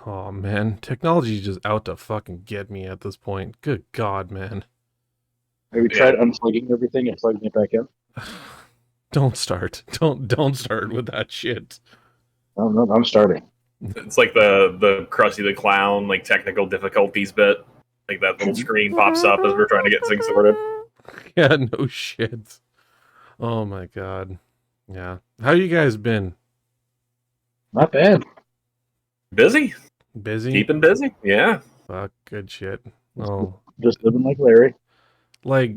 Oh man, technology is just out to fucking get me at this point. Good God, man. Have you Yeah. tried unplugging everything and plugging it back in? Don't start. Don't start with that shit. Oh, no, I'm starting. It's like the Krusty the Clown like technical difficulties bit. Like that little screen pops up as we're trying to get things sorted. Yeah, no shit. Oh my God. Yeah. How you guys been? Not bad. Busy, Busy? keeping busy. Yeah, Fuck, good shit. Oh, Just living like Larry. like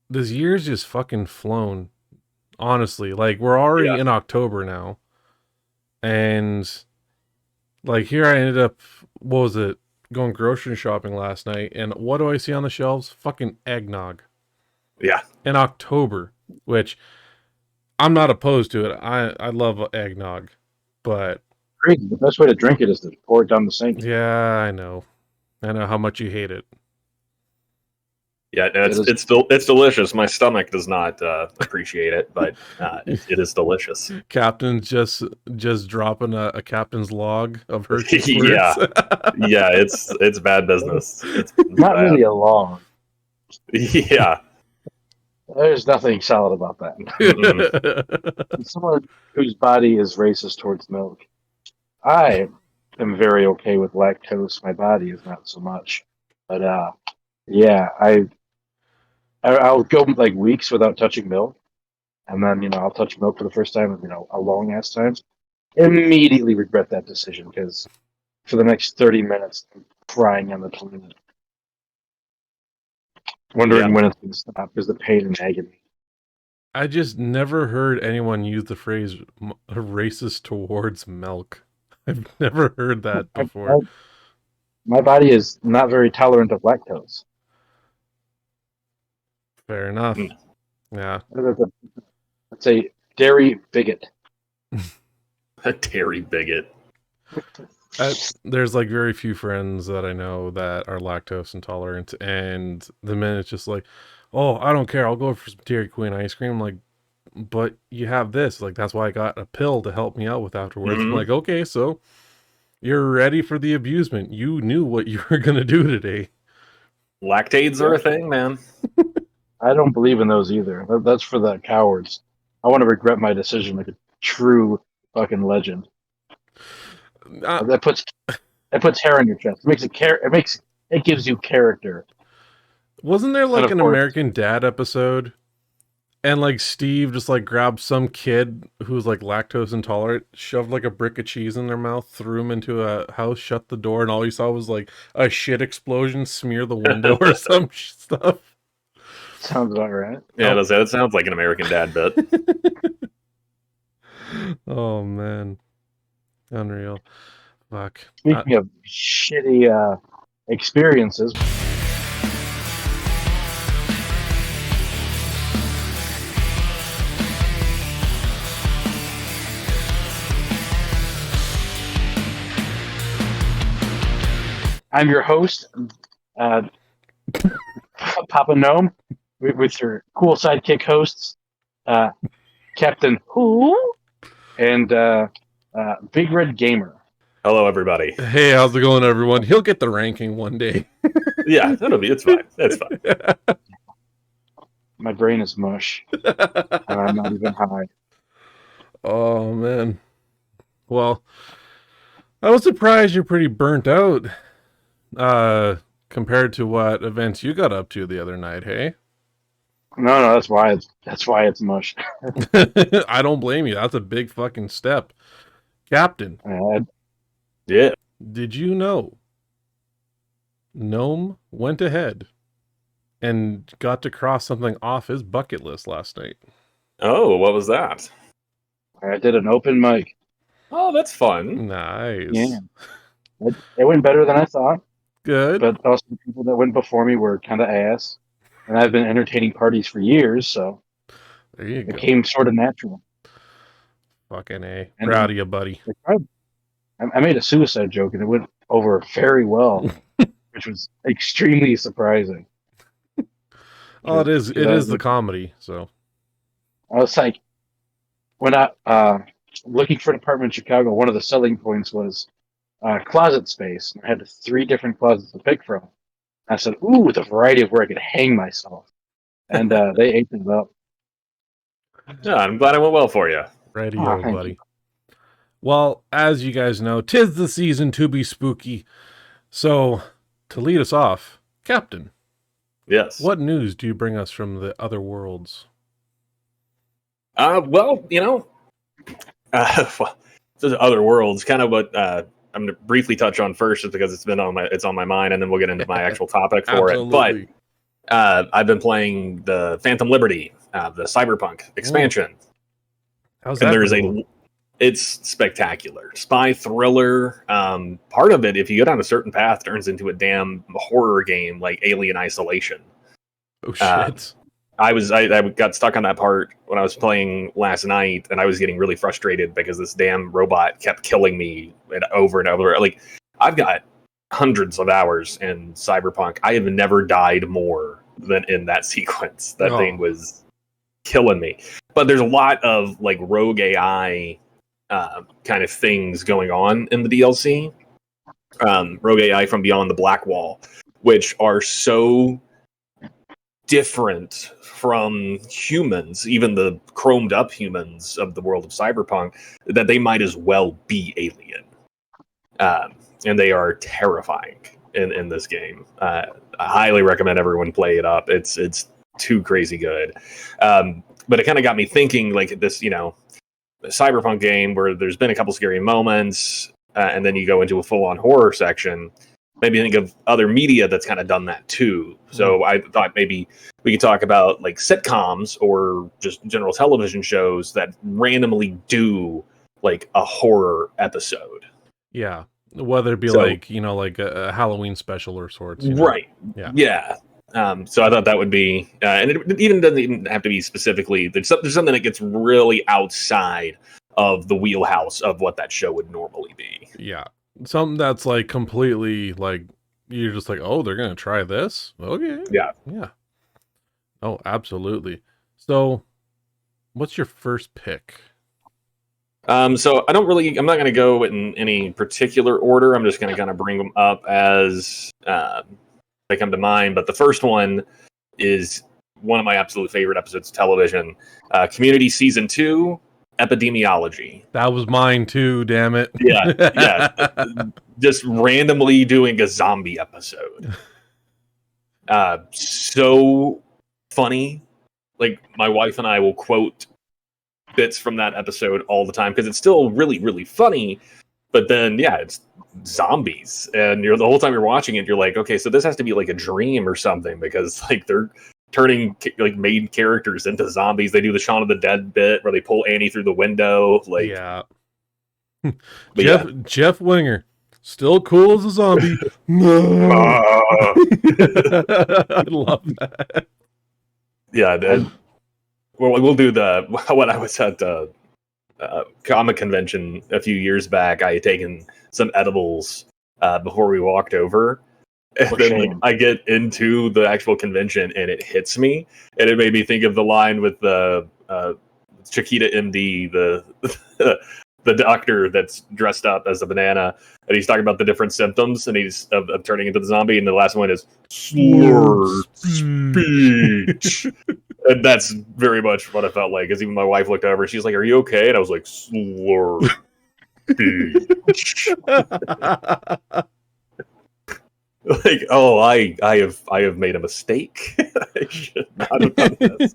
this year's just fucking flown. Honestly, like we're already yeah, in October now, and like here I ended up, what was it? Going grocery shopping last night, and what do I see on the shelves? Fucking eggnog yeah. in October, which I'm not opposed to it. I love eggnog, but Crazy. The best way to drink it is to pour it down the sink. yeah, I know how much you hate it. Yeah, no, It is. it's delicious. My stomach does not appreciate it, but it is delicious. Captain's just dropping a captain's log of Hershey's Yeah. words. Yeah, it's bad business. It's Not bad. really a log. Yeah. There's nothing solid about that. Mm-mm. Someone whose body is racist towards milk. I am very okay with lactose. My body is not so much. But yeah, I'll go like weeks without touching milk, and then I'll touch milk for the first time in a long ass time. Immediately regret that decision because for the next 30 minutes I'm crying on the toilet, Yeah. wondering when it's going to stop because the pain and agony. I just never heard anyone use the phrase racist towards milk. I've never heard that I, before. I, my body is not very tolerant of lactose. Fair enough. Mm. Yeah. It's a dairy bigot. A dairy bigot. There's like very few friends that I know that are lactose intolerant, and the minute it's just like, oh, I don't care, I'll go for some Dairy Queen ice cream. I'm like, but you have this. Like, that's why I got a pill to help me out with afterwards. I'm Mhm. like, okay, so you're ready for the abusement. You knew what you were gonna do today. Lactades are a thing, man. I don't believe in those either. That's for the cowards. I want to regret my decision like a true fucking legend. Uh, That puts hair on your chest. It makes it gives you character. wasn't there And like of an course, American Dad episode? And like Steve just like grabbed some kid who's like lactose intolerant, shoved like a brick of cheese in their mouth, threw him into a house, shut the door, and all you saw was like a shit explosion smear the window or some stuff. sounds about right. Yeah, that sounds like an American Dad bit. Oh man, unreal. Fuck. Speaking of shitty experiences, I'm your host, uh, Papa Gnome, with your cool sidekick hosts, Captain Who and Big Red Gamer. Hello, everybody. Hey, how's it going, everyone? He'll get the ranking one day. Yeah, it's fine. It's fine. My brain is mush, and I'm not even high. Oh man. Well, I was surprised you're pretty burnt out. Compared to what events you got up to the other night, hey? No, that's why it's mush. I don't blame you. That's a big fucking step. Captain, Yeah. did you know Gnome went ahead and got to cross something off his bucket list last night? Oh, what was that? I did an open mic. Oh, that's fun. Nice. Yeah, it went better than I thought. Good. But also the people that went before me were kind of ass, and I've been entertaining parties for years, so There you it go. came sort of natural. Fucking A. And Proud of you, buddy. I made a suicide joke, and it went over very well, which was extremely surprising. Oh, it is the comedy, so. I was like, when I looking for an apartment in Chicago, one of the selling points was closet space. And I had 3 different closets to pick from. I said, "Ooh, with a variety of where I could hang myself," and they ate it up. Yeah, I'm glad it went well for you. Radio, Thank buddy. you. Well, as you guys know, 'tis the season to be spooky. So, to lead us off, Captain, Yes. what news do you bring us from the other worlds? Well, well, this is other worlds. Kind of what I'm going to briefly touch on first, just because it's on my mind, and then we'll get into my actual topic for it. But I've been playing the Phantom Liberty, the Cyberpunk expansion. How's that? It's spectacular. Spy thriller. Part of it, if you go down a certain path, turns into a damn horror game like Alien Isolation. Oh shit. I got stuck on that part when I was playing last night, and I was getting really frustrated because this damn robot kept killing me over and over. Like, I've got hundreds of hours in Cyberpunk. I have never died more than in that sequence. That thing was killing me. But there's a lot of like rogue AI kind of things going on in the DLC. Rogue AI from Beyond the Black Wall, which are so different from humans, even the chromed up humans of the world of Cyberpunk, that they might as well be alien. And they are terrifying in this game. I highly recommend everyone play it up. It's too crazy good. But it kind of got me thinking, like, this, Cyberpunk game where there's been a couple scary moments, and then you go into a full-on horror section. Maybe think of other media that's kind of done that too. So I thought maybe we could talk about like sitcoms or just general television shows that randomly do like a horror episode. Yeah. Whether it be like a Halloween special or sorts. Right. Yeah. So I thought that would be, and it even doesn't even have to be specifically, there's something that gets really outside of the wheelhouse of what that show would normally be. Yeah. Something that's like completely like, you're just like, oh, they're going to try this? Okay. Yeah. Yeah. Oh, absolutely. So what's your first pick? So I'm not going to go in any particular order. I'm just going to kind of bring them up as they come to mind. But the first one is one of my absolute favorite episodes of television. Community Season 2, Epidemiology. That was mine too, damn it. Yeah. Just randomly doing a zombie episode. So funny. Like, my wife and I will quote bits from that episode all the time because it's still really, really funny. But then, it's zombies, and the whole time you're watching it, you're like, okay, so this has to be like a dream or something, because like they're turning like main characters into zombies. They do the Shaun of the Dead bit where they pull Annie through the window. Like, yeah. But Jeff Winger, still cool as a zombie. I love that. Yeah. We'll do when I was at comic convention a few years back, I had taken some edibles before we walked over. And then I get into the actual convention and it hits me. And it made me think of the line with the Chiquita MD, the doctor that's dressed up as a banana. And he's talking about the different symptoms and he's of turning into the zombie. And the last one is slurred speech. And that's very much what I felt like. Because even my wife looked over, she's like, "Are you okay?" And I was like, "Slur speech." Like, oh, I have made a mistake. I should not have done this.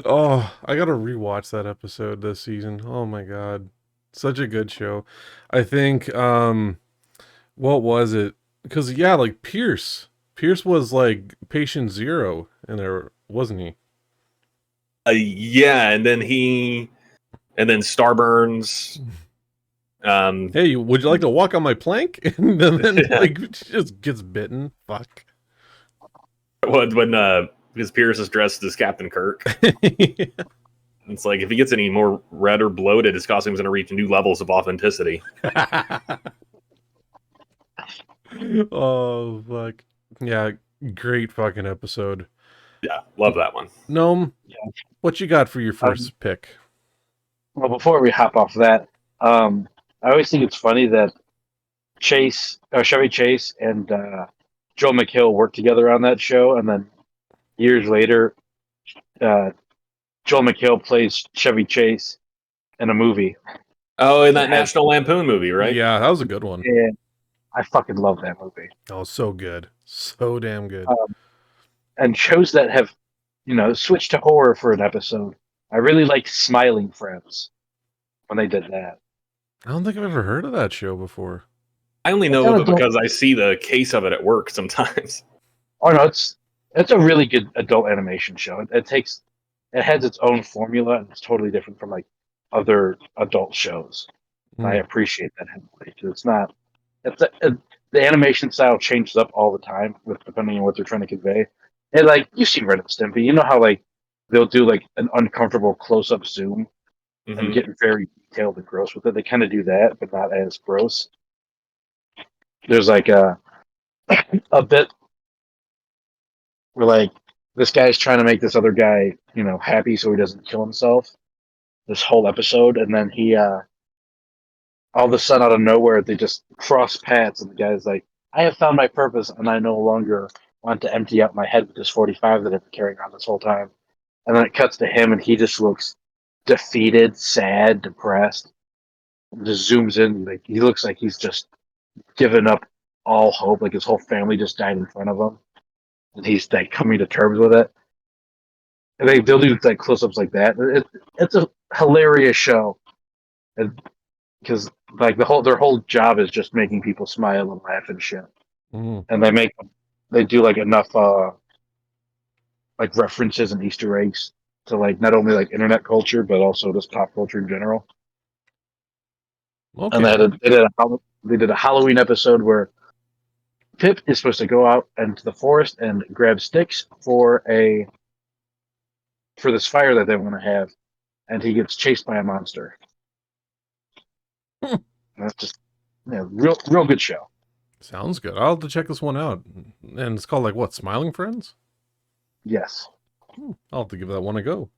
Oh, I gotta rewatch that episode this season. Oh my god, such a good show. I think what was it? Because like Pierce was like patient zero in there, wasn't he? Yeah, and then Starburns. Hey, would you like to walk on my plank? And then like just gets bitten. Fuck. When because Pierce is dressed as Captain Kirk. It's like, if he gets any more red or bloated, his costume's going to reach new levels of authenticity. Oh fuck. Yeah, great fucking episode. Yeah, love that one. Gnome, what you got for your first pick? Well, before we hop off that, I always think it's funny that Chevy Chase, and Joel McHale worked together on that show, and then years later, uh, Joel McHale plays Chevy Chase in a movie. Oh, in that That has, National Lampoon movie, right? Yeah, that was a good one. and I fucking love that movie. Oh, so good. So damn good. And shows that have, switched to horror for an episode. I really like Smiling Friends when they did that. I don't think I've ever heard of that show before. I only know of it because I see the case of it at work sometimes. Oh no, it's a really good adult animation show. It has its own formula, and it's totally different from like other adult shows. I appreciate that heavily because it's not. The animation style changes up all the time depending on what they're trying to convey. And like you've seen Ren and Stimpy, you know how like they'll do like an uncomfortable close up zoom and get very detailed and gross with it. They kind of do that, but not as gross. There's like a bit where like this guy's trying to make this other guy, happy so he doesn't kill himself. This whole episode, and then he all of a sudden out of nowhere they just cross paths, and the guy's like, I have found my purpose and I no longer want to empty out my head with this 45 that I've been carrying on this whole time. And then it cuts to him and he just looks defeated, sad, depressed. And just zooms in, like he looks like he's just given up all hope, like his whole family just died in front of him. And he's like coming to terms with it. And they'll do like close-ups like that. It's a hilarious show. Because like their whole job is just making people smile and laugh and shit. And they do like enough like references and Easter eggs to like not only like internet culture but also just pop culture in general. Okay. And they did a Halloween episode where Pip is supposed to go out into the forest and grab sticks for this fire that they want to have, and he gets chased by a monster. That's just real good show. Sounds good. I'll have to check this one out. And it's called like what? Smiling Friends? Yes. I'll have to give that one a go.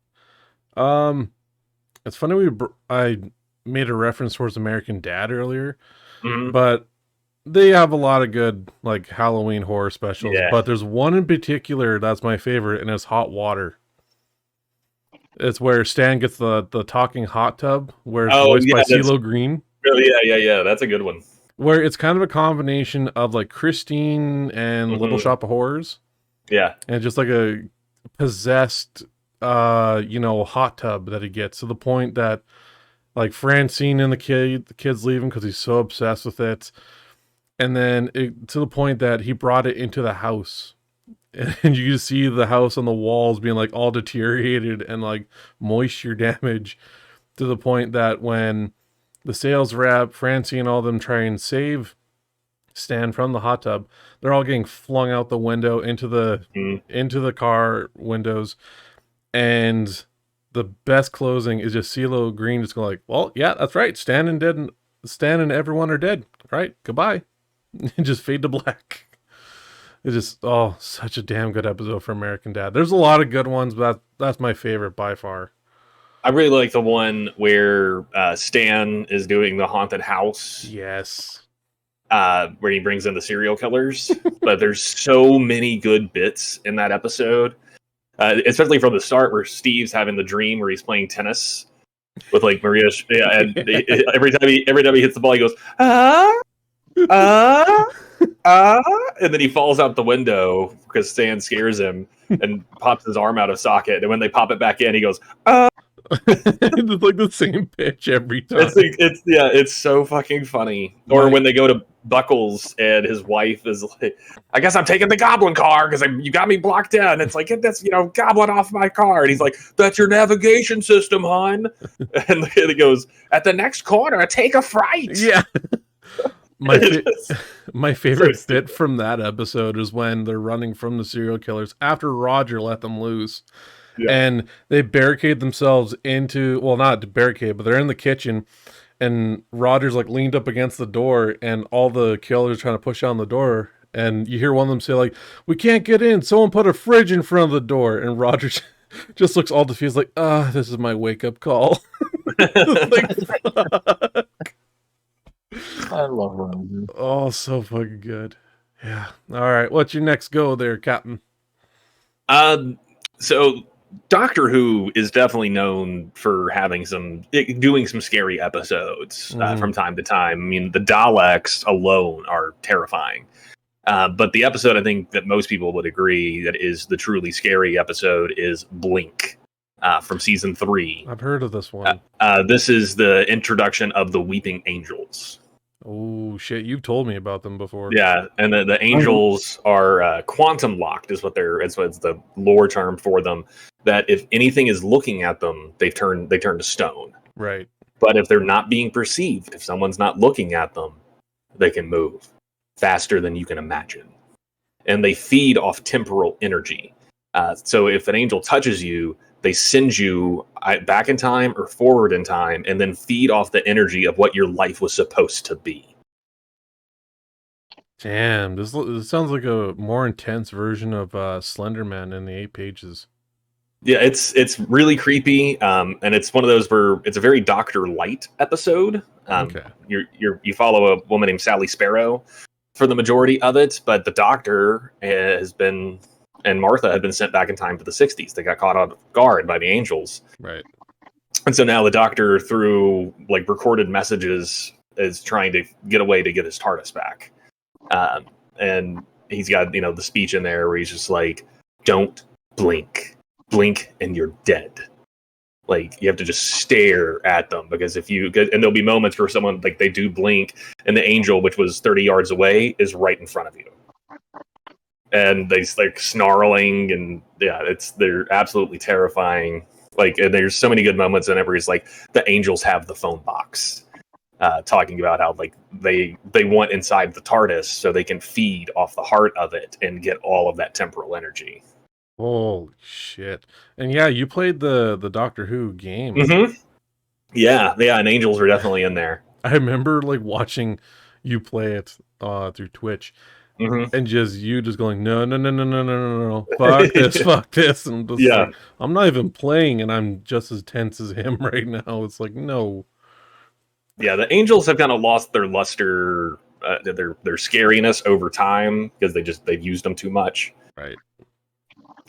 It's funny I made a reference towards American Dad earlier, but they have a lot of good like Halloween horror specials. Yeah. But there's one in particular that's my favorite, and it's Hot Water. It's where Stan gets the talking hot tub, where it's voiced by CeeLo Green. Oh, yeah. That's a good one. Where it's kind of a combination of like Christine and Little Shop of Horrors. Yeah. And just like a possessed, hot tub that he gets, to the point that like Francine and the kids leave him because he's so obsessed with it. And then to the point that he brought it into the house. And you see the house on the walls being like all deteriorated and like moisture damage, to the point that when the sales rep, Francine and all of them try and save Stan from the hot tub, they're all getting flung out the window into the car windows. And the best closing is just CeeLo Green just going like, well, yeah, that's right. Stan and everyone are dead. Right. Goodbye. And just fade to black. It's just, such a damn good episode for American Dad. There's a lot of good ones, but that's my favorite by far. I really like the one where Stan is doing the haunted house. Yes. Where he brings in the serial killers. But there's so many good bits in that episode. Especially from the start where Steve's having the dream where he's playing tennis with like Maria. Yeah, and every time he hits the ball, he goes, and then he falls out the window because Stan scares him and pops his arm out of socket. And when they pop it back in, he goes, It's like the same pitch every time. It's so fucking funny. Or when they go to Buckles and his wife is like, I guess I'm taking the goblin car because you got me blocked in. It's like, get this, goblin off my car. And he's like, that's your navigation system, hon. And he goes, at the next corner, take a fright. Yeah. My favorite bit from that episode is when they're running from the serial killers after Roger let them loose. Yeah. And they barricade themselves into, well, not barricade, but they're in the kitchen, and Roger's like leaned up against the door, and all the killers are trying to push down the door, and you hear one of them say like, we can't get in, someone put a fridge in front of the door, and Roger just looks all defeated like, this is my wake-up call. I love Ranger. Oh, so fucking good. Yeah. All right. What's your next go there, Captain? So Doctor Who is definitely known for doing some scary episodes from time to time. I mean, the Daleks alone are terrifying. But the episode I think that most people would agree that is the truly scary episode is Blink from season 3. I've heard of this one. This is the introduction of the Weeping Angels. Oh shit! You've told me about them before. Yeah, and the angels are quantum locked, is what it's the lore term for them. That if anything is looking at them, they turn to stone. Right. But if they're not being perceived, if someone's not looking at them, they can move faster than you can imagine, and they feed off temporal energy. So if an angel touches you, they send you back in time or forward in time, and then feed off the energy of what your life was supposed to be. Damn, this sounds like a more intense version of Slender Man in the 8 pages. Yeah, it's really creepy, and it's one of those where it's a very Doctor Light episode. Okay. You follow a woman named Sally Sparrow for the majority of it, but the Doctor and Martha had been sent back in time to the 60s. They got caught off guard by the angels. Right. And so now the Doctor, through like recorded messages, is trying to get away to get his TARDIS back. And he's got, the speech in there where he's just like, don't blink and you're dead. Like, you have to just stare at them, because and there'll be moments where someone, like, they do blink and the angel, which was 30 yards away, is right in front of you. And they like snarling, and yeah, they're absolutely terrifying. Like, and there's so many good moments in it where he's like, the angels have the phone box, talking about how like they want inside the TARDIS so they can feed off the heart of it and get all of that temporal energy. Holy shit! And yeah, you played the Doctor Who game. Mm-hmm. Yeah, and angels are definitely in there. I remember like watching you play it through Twitch. Mm-hmm. And just going, no, fuck this, fuck this. And I'm just like, I'm not even playing, and I'm just as tense as him right now. It's like, no. Yeah, the angels have kind of lost their luster, their scariness over time, because they've used them too much. Right.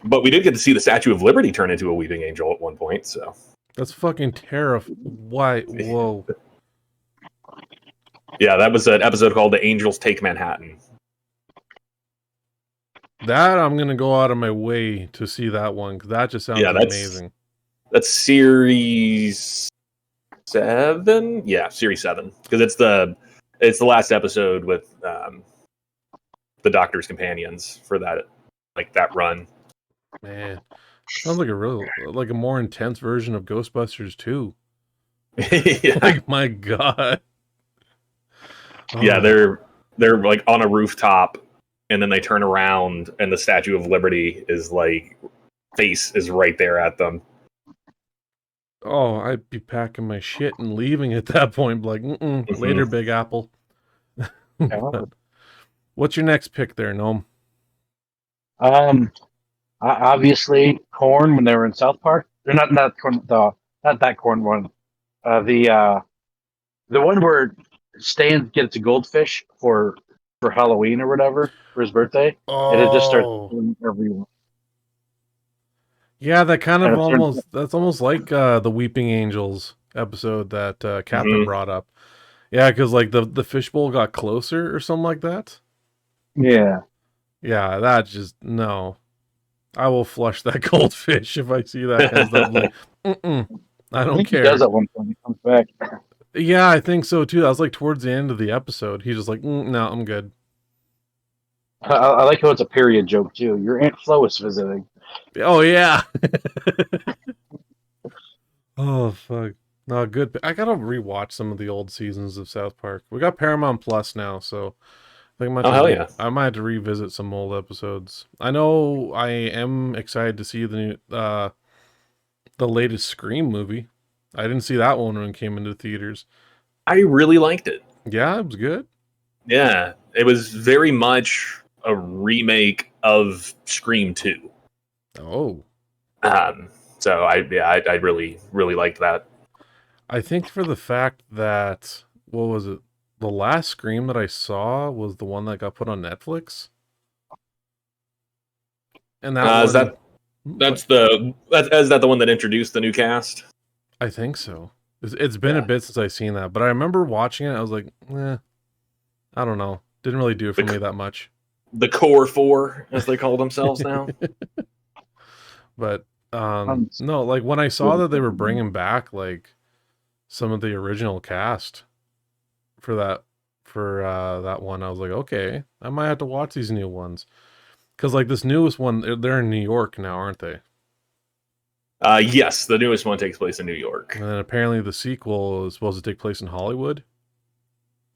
But we did get to see the Statue of Liberty turn into a weeping angel at one point, so. That's fucking terrifying. Why? Whoa. Yeah, that was an episode called The Angels Take Manhattan. That I'm gonna go out of my way to see that one, because that just sounds amazing. That's series 7. Yeah, series 7, because it's the last episode with the Doctor's companions for that run. Man, sounds like a more intense version of Ghostbusters 2. Yeah. Like, my God. Yeah, they're like on a rooftop. And then they turn around, and the Statue of Liberty is like, face is right there at them. Oh, I'd be packing my shit and leaving at that point. Like, later, Big Apple. What's your next pick there, Gnome? Obviously, Corn when they were in South Park. They're not that Corn one. The one where Stan gets a goldfish for Halloween or whatever for his birthday, and it just starts killing everyone. Yeah, that's almost like the Weeping Angels episode that Captain brought up. Yeah, because like the fishbowl got closer or something like that. Yeah, that just no. I will flush that goldfish if I see that kind of stuff. Like, I don't care. He does at one point. He comes back. Yeah, I think so too. That was like towards the end of the episode. He's just like, no, I'm good. I like how it's a period joke too. Your Aunt Flo is visiting. Oh yeah. Oh fuck. No, good. I gotta rewatch some of the old seasons of South Park. We got Paramount Plus now, so I think I might have to revisit some old episodes. I know I am excited to see the latest Scream movie. I didn't see that one when it came into theaters. I really liked it. Yeah, it was good. Yeah, it was very much a remake of Scream 2. Oh. So I really liked that. I think for the fact that, what was it? the last Scream that I saw was the one that got put on Netflix. And that Is one, is that the one that introduced the new cast? I think so. It's been a bit since I've seen that, but I remember watching it. I was like, I don't know. Didn't really do it for me that much. The Core Four, as they call themselves now. But no, like when I saw that they were bringing back like some of the original cast for that one, I was like, okay, I might have to watch these new ones. Because like this newest one, they're in New York now, aren't they? Yes, the newest one takes place in New York. And then apparently the sequel is supposed to take place in Hollywood.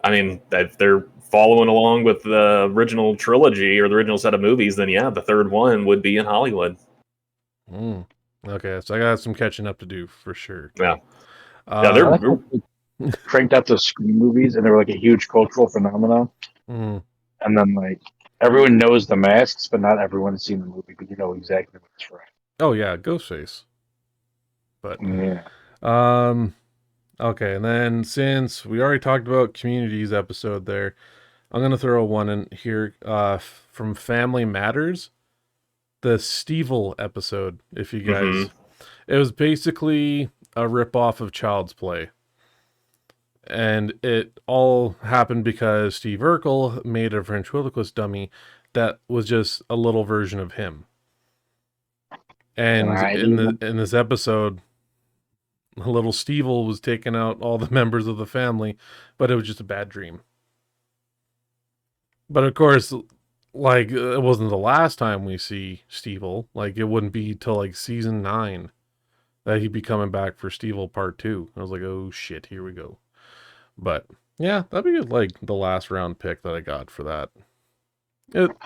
I mean, if they're following along with the original trilogy or the original set of movies, then yeah, the third one would be in Hollywood. Okay, so I got some catching up to do for sure. Yeah. They're cranked out those Scream movies, and they were like a huge cultural phenomenon. Mm. And then like everyone knows the masks, but not everyone's seen the movie, but you know exactly what it's from. Oh yeah, Ghostface. But yeah. Okay, and then since we already talked about Community's episode there, I'm gonna throw one in here from Family Matters, the Stevel episode. If you guys, it was basically a ripoff of Child's Play, and it all happened because Steve Urkel made a ventriloquist dummy that was just a little version of him. And in this episode, little Stevel was taking out all the members of the family, but it was just a bad dream. But of course, like, it wasn't the last time we see Stevel. Like, it wouldn't be till like season 9 that he'd be coming back for Stevel Part 2. I was like, oh shit, here we go. But yeah, that'd be like the last round pick that I got for that.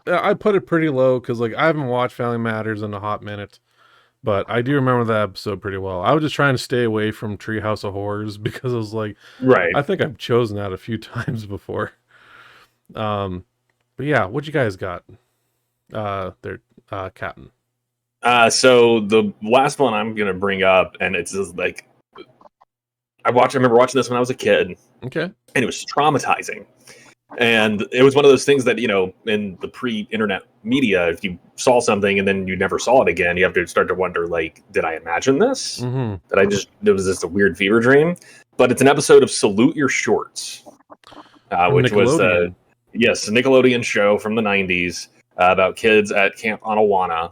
I put it pretty low because like I haven't watched Family Matters in a hot minute. But I do remember that episode pretty well. I was just trying to stay away from Treehouse of Horrors because I was like, right. I think I've chosen that a few times before. But yeah, what you guys got? Captain. So the last one I'm gonna bring up, and it's just like I remember watching this when I was a kid. Okay. And it was traumatizing. And it was one of those things that, you know, in the pre-internet media, if you saw something and then you never saw it again, you have to start to wonder, like, did I imagine this? It was just a weird fever dream? But it's an episode of Salute Your Shorts, which was, a Nickelodeon show from the 90s about kids at Camp Anawana.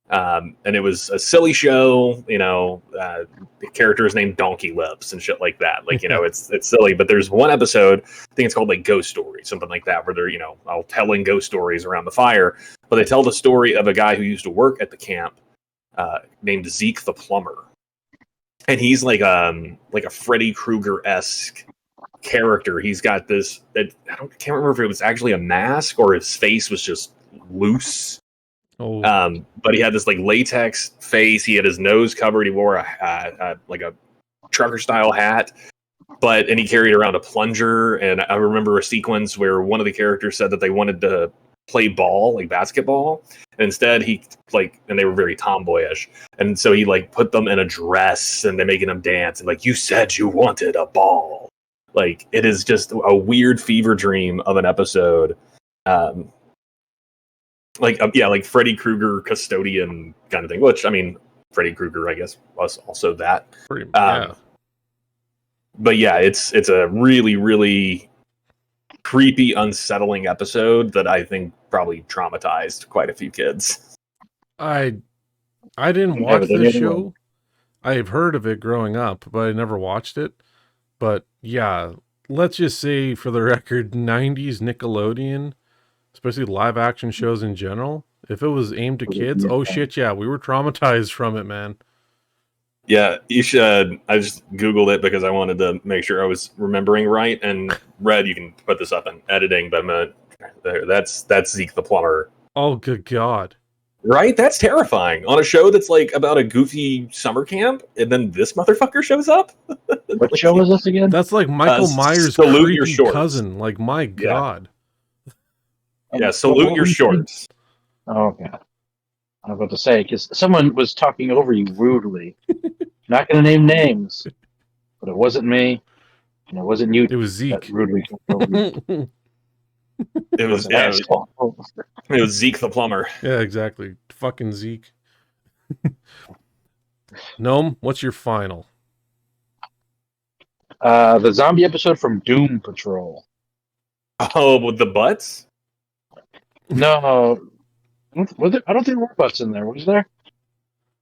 And it was a silly show, you know, the character is named Donkey Lips and shit like that. Like, you know, it's silly, but there's one episode, I think it's called like Ghost Story, something like that, where they're, you know, all telling ghost stories around the fire, but they tell the story of a guy who used to work at the camp, named Zeke the Plumber. And he's like a Freddy Krueger-esque character. He's got this, can't remember if it was actually a mask or his face was just loose. But he had this like latex face. He had his nose covered. He wore a trucker style hat, and he carried around a plunger. And I remember a sequence where one of the characters said that they wanted to play ball, like basketball, and instead and they were very tomboyish, and so he like put them in a dress and they're making them dance and like, you said you wanted a ball. Like, it is just a weird fever dream of an episode. Like Freddy Krueger custodian kind of thing, which, I mean, Freddy Krueger, I guess, was also that. But yeah, it's a really, really creepy, unsettling episode that I think probably traumatized quite a few kids. I didn't watch this show. I've heard of it growing up, but I never watched it. But yeah, let's just say for the record, 90s Nickelodeon, especially live action shows in general, if it was aimed to kids, oh shit, yeah, we were traumatized from it, man. Yeah, you should. I just Googled it because I wanted to make sure I was remembering right. And Red, you can put this up in editing, but that's Zeke the Plumber. Oh, good God. Right? That's terrifying. On a show that's like about a goofy summer camp, and then this motherfucker shows up? What show is this again? That's like Michael Myers' creepy cousin. Like, my God. Yeah, Salute Your Shorts. Oh, okay. I was about to say, because someone was talking over you rudely. Not going to name names, but it wasn't me. And it wasn't you It was that Zeke. rudely told me. It was An asshole. it was Zeke the plumber. Yeah, exactly. Fucking Zeke. Gnome, what's your final? The zombie episode from Doom Patrol. Oh, with the butts? No, I don't think there were butts in there. Was there?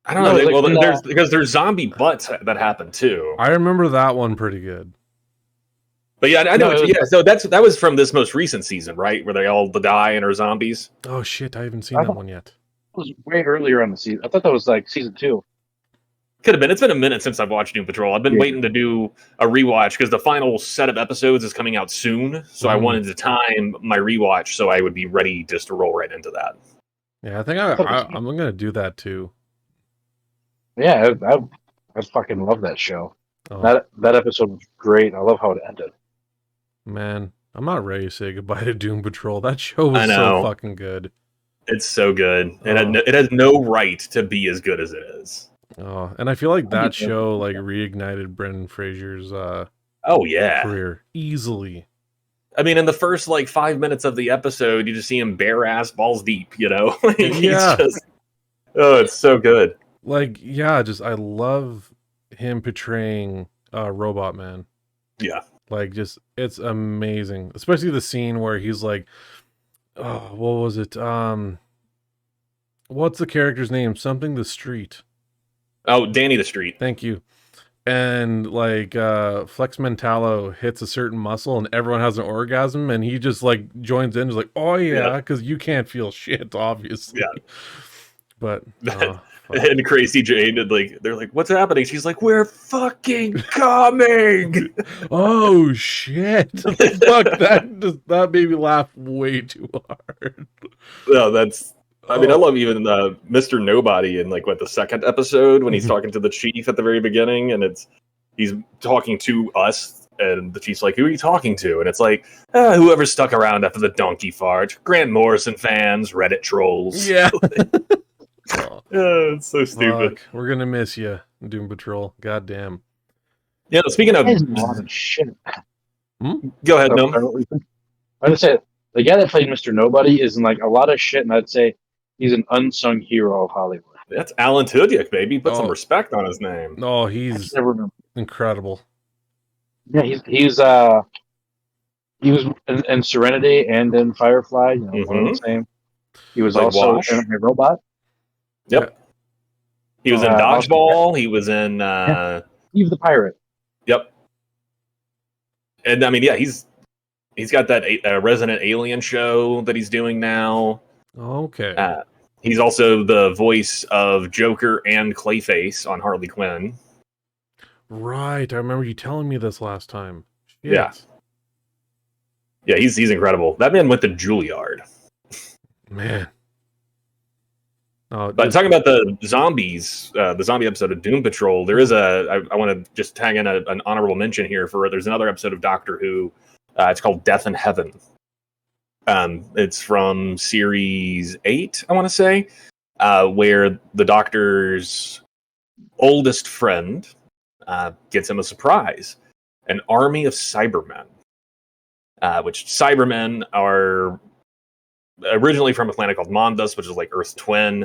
I don't No, know. it was like Well, when, there's zombie butts that happen too. I remember that one pretty good. But yeah, I know. No, it was- Yeah, so that was from this most recent season, right? Where they all die and are zombies. Oh shit, I haven't seen I that thought one yet. it was way earlier on the season. I thought that was like season 2. Could have been. It's been a minute since I've watched Doom Patrol. I've been Yeah. waiting to do a rewatch because the final set of episodes is coming out soon. So I Mhm. wanted to time my rewatch so I would be ready just to roll right into that. Yeah, I think I'm gonna do that too. Yeah, I fucking love that show. Oh That episode was great. I love how it ended. man, I'm not ready to say goodbye to Doom Patrol. That show I was so know. fucking good. It's so good. Oh. It has no right to be as good as it is. Oh, and I feel like that show like reignited Brendan Fraser's Oh yeah. career easily. I mean, in the first like 5 minutes of the episode, you just see him bare ass balls deep. He's Yeah. just, oh, it's so good. Like, yeah, just I love him portraying Robot Man. Yeah. Like, just it's amazing, especially the scene where he's like, oh, what was it? What's the character's name? Something the Street. Oh, Danny the Street. Thank you. And like Flex Mentallo hits a certain muscle and everyone has an orgasm and he just like joins in, just like, oh yeah, because you can't feel shit, obviously. Yeah. But And Crazy Jane, and like they're like, "What's happening?" She's like, "We're fucking coming." oh shit! Fuck that made me laugh way too hard. No, that's. I mean, I Oh. love even Mr. Nobody in like the second episode when he's talking to the chief at the very beginning, and he's talking to us, and the chief's like, "Who are you talking to?" And it's like, whoever stuck around after the donkey fart, Grant Morrison fans, Reddit trolls. Yeah. Oh, It's so stupid. fuck. We're gonna miss you, Doom Patrol. Goddamn. Yeah, speaking of, There's a lot of shit. go ahead, Gnome. I'd say the guy that played Mr. Nobody is in like a lot of shit, and I'd say he's an unsung hero of Hollywood. That's Alan Tudyk, baby. Put some Oh. respect on his name. Oh, I he's just never remember. incredible. Yeah, he was in Serenity and in Firefly. One of the same. He was Like also Wash? in a robot. Yep. He was in Dodgeball. He was in. Eve the Pirate. Yep. And I mean, yeah, he's got that Resident Alien show that he's doing now. Okay. He's also the voice of Joker and Clayface on Harley Quinn. Right. I remember you telling me this last time. Shit. Yeah. Yeah, he's incredible. That man went to Juilliard. Man. Oh, But talking about the zombies, the zombie episode of Doom Patrol, there is I want to just tag in an honorable mention here there's another episode of Doctor Who. It's called Death in Heaven. It's from series 8, I want to say, where the Doctor's oldest friend gets him a surprise, an army of Cybermen, which Cybermen are originally from a planet called Mondas, which is like Earth's twin,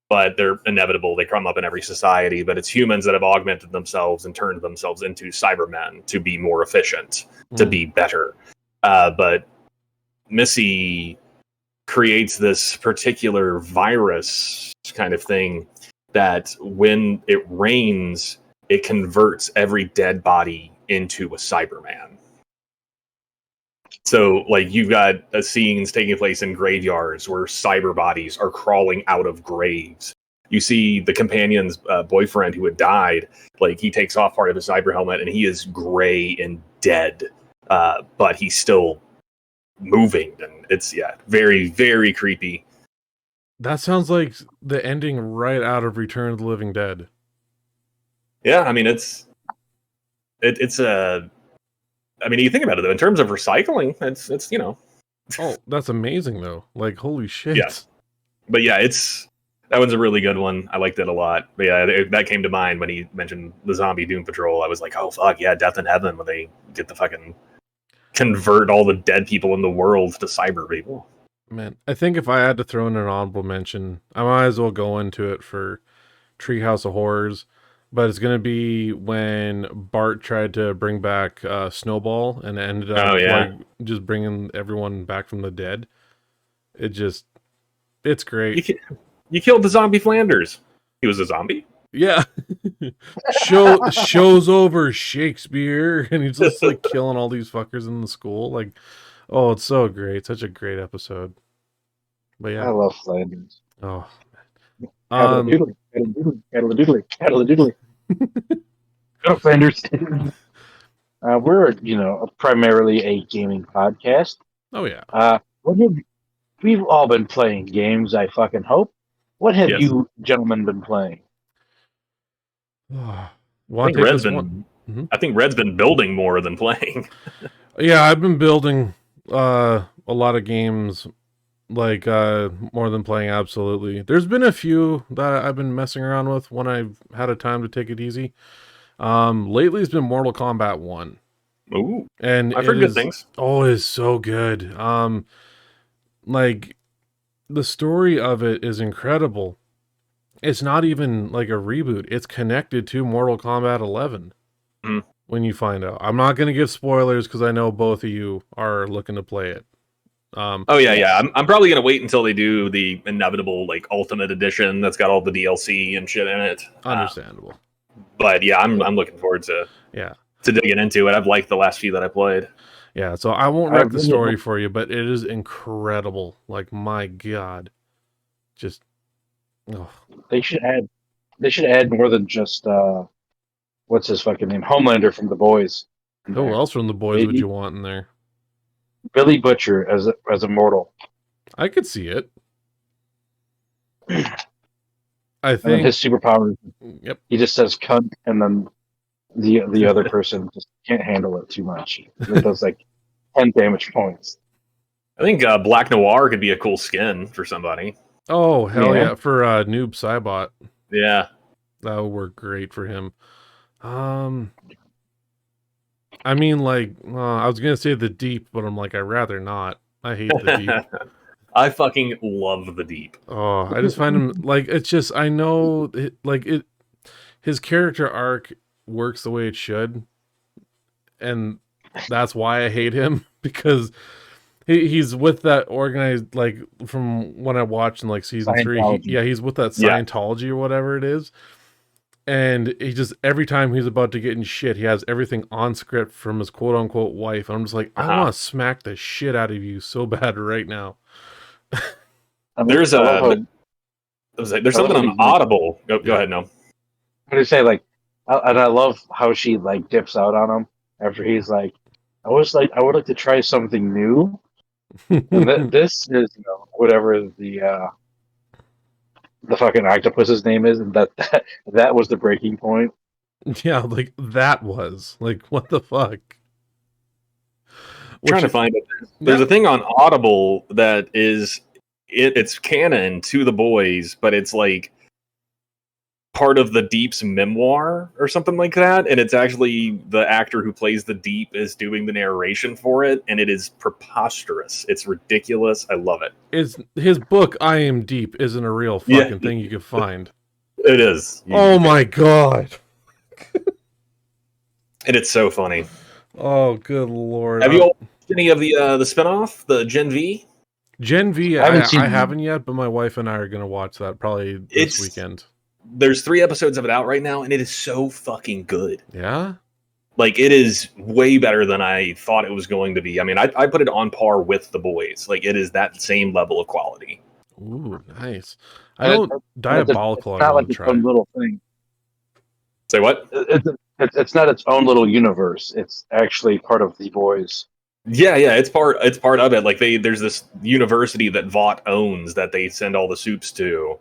but they're inevitable. They come up in every society, but it's humans that have augmented themselves and turned themselves into Cybermen to be more efficient, to be better. But Missy creates this particular virus kind of thing that when it rains, it converts every dead body into a Cyberman. So, like, you've got scenes taking place in graveyards where cyber bodies are crawling out of graves. You see the companion's boyfriend who had died, like, he takes off part of his cyber helmet and he is gray and dead, but he's still moving. And it's, very, very creepy. That sounds like the ending right out of Return of the Living Dead. Yeah, I mean, it's a... I mean, you think about it, though, in terms of recycling, it's Oh, that's amazing, though. Like, holy shit. Yeah. But yeah, That one's a really good one. I liked it a lot. But yeah, that came to mind when he mentioned the zombie Doom Patrol. I was like, oh fuck yeah, Death in Heaven, when they get the fucking convert all the dead people in the world to cyber people. Man, I think if I had to throw in an honorable mention, I might as well go into it for Treehouse of Horrors. But it's going to be when Bart tried to bring back Snowball and ended up like just bringing everyone back from the dead. It's great. You killed the zombie Flanders. He was a zombie? Yeah. Show's over, Shakespeare. And he's just like killing all these fuckers in the school. Like, oh, it's so great. Such a great episode. But yeah. I love Flanders. Oh, Cattle-a-doodly. Go Flanders. We're, primarily a gaming podcast. Oh, yeah. We've all been playing games, I fucking hope. What have you gentlemen been playing? I think Red's been building more than playing. Yeah, I've been building a lot of games, like more than playing, absolutely. There's been a few that I've been messing around with when I've had a time to take it easy. Lately it's been Mortal Kombat 1. Ooh. And I've heard good things. Oh, it is so good. Like the story of it is incredible. It's not even like a reboot. It's connected to Mortal Kombat 11. When you find out. I'm not going to give spoilers because I know both of you are looking to play it. I'm probably going to wait until they do the inevitable like Ultimate Edition that's got all the DLC and shit in it. Understandable. But yeah, I'm looking forward to digging into it. I've liked the last few that I played. Yeah, so I won't wreck the story for you, but it is incredible. Like, my God. Just, oh. They should add more than just, what's his fucking name? Homelander from The Boys. Who else from The Boys would you want in there? Billy Butcher as Immortal. I could see it. I think and his superpower. Yep. He just says cunt, and then the other person just can't handle it too much. It does like 10 damage points. I think Black Noir could be a cool skin for somebody. Oh hell yeah, for Noob Saibot. Yeah, that would work great for him. I mean, like, I was gonna say the Deep, but I'm like, I'd rather not. I hate the Deep. I fucking love the Deep. Oh, I just find him like, it's just, I know his character arc works the way it should, and that's why I hate him, because he's with that organized, like, from when I watched in like season 3, he's with that Scientology or whatever it is. And he just, every time he's about to get in shit, he has everything on script from his quote unquote wife. And I'm just like, I want to smack the shit out of you so bad right now. There's something on Audible. Go ahead, no. What do you say? Like, and I love how she like dips out on him after he's like, I would like to try something new. And this is, whatever the fucking octopus's name is, and that was the breaking point. Yeah, like that was like, what the fuck? Trying to find it. There's a thing on Audible that is it's canon to The Boys, but it's like part of the Deep's memoir or something like that, and it's actually the actor who plays the Deep is doing the narration for it, and it is preposterous. It's ridiculous. I love it. His book I Am Deep isn't a real fucking thing you can find. It is. Oh my god. And it's so funny. Oh good lord. Have you all watched any of the spinoff, the Gen V? Gen V, I haven't yet, but my wife and I are gonna watch that probably this weekend. There's 3 episodes of it out right now, and it is so fucking good. Yeah? Like, it is way better than I thought it was going to be. I mean, I put it on par with The Boys. Like, it is that same level of quality. Ooh, nice. I don't diabolical. It's not like its own little thing. Say what? It's not its own little universe. It's actually part of The Boys. Yeah, it's part of it. Like, there's this university that Vought owns that they send all the soups to.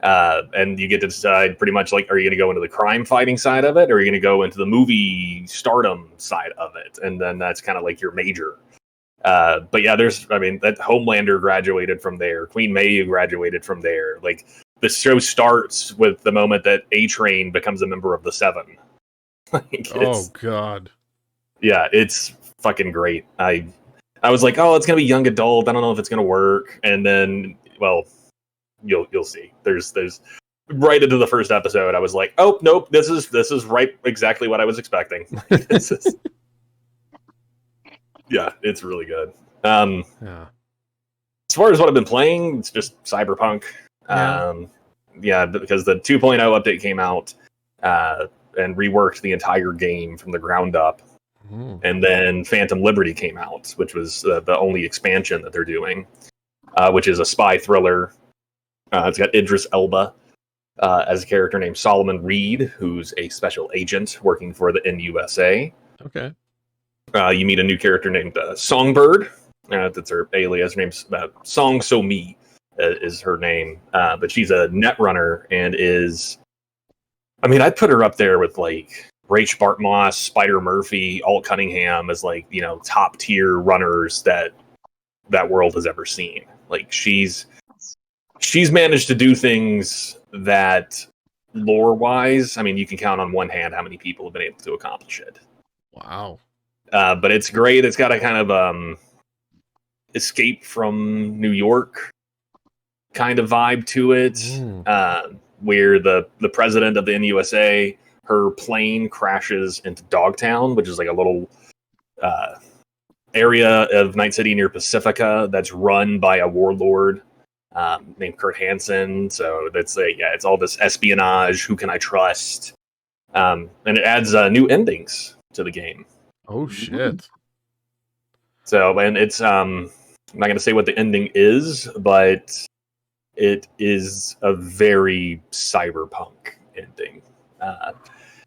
And you get to decide pretty much, like, are you going to go into the crime fighting side of it, or are you going to go into the movie stardom side of it? And then that's kind of like your major. But yeah, that Homelander graduated from there. Queen May graduated from there. Like, the show starts with the moment that A-Train becomes a member of the Seven. Oh God. Yeah, it's fucking great. I was like, oh, it's gonna be young adult. I don't know if it's gonna work. And then, well, you'll see. There's right into the first episode, I was like, oh nope, this is right exactly what I was expecting. Yeah, it's really good. Yeah. As far as what I've been playing, it's just Cyberpunk. Yeah. Yeah, because the 2.0 update came out and reworked the entire game from the ground up. And then Phantom Liberty came out, which was the only expansion that they're doing, which is a spy thriller. It's got Idris Elba as a character named Solomon Reed, who's a special agent working for the NUSA. Okay. You meet a new character named Songbird. That's her alias. Her name's Song So Mi is her name. But she's a netrunner and is... I mean, I'd put her up there with, like, Rach Bartmoss, Spider Murphy, Alt Cunningham as, like, you know, top tier runners that world has ever seen. Like, she's managed to do things that, lore-wise, I mean, you can count on one hand how many people have been able to accomplish it. Wow. But it's great. It's got a kind of escape from New York kind of vibe to it, where the president of the NUSA, her plane crashes into Dogtown, which is like a little area of Night City near Pacifica that's run by a warlord named Kurt Hansen. So that's it's all this espionage. Who can I trust? And it adds new endings to the game. Oh shit. So, and it's I'm not going to say what the ending is, but it is a very cyberpunk ending.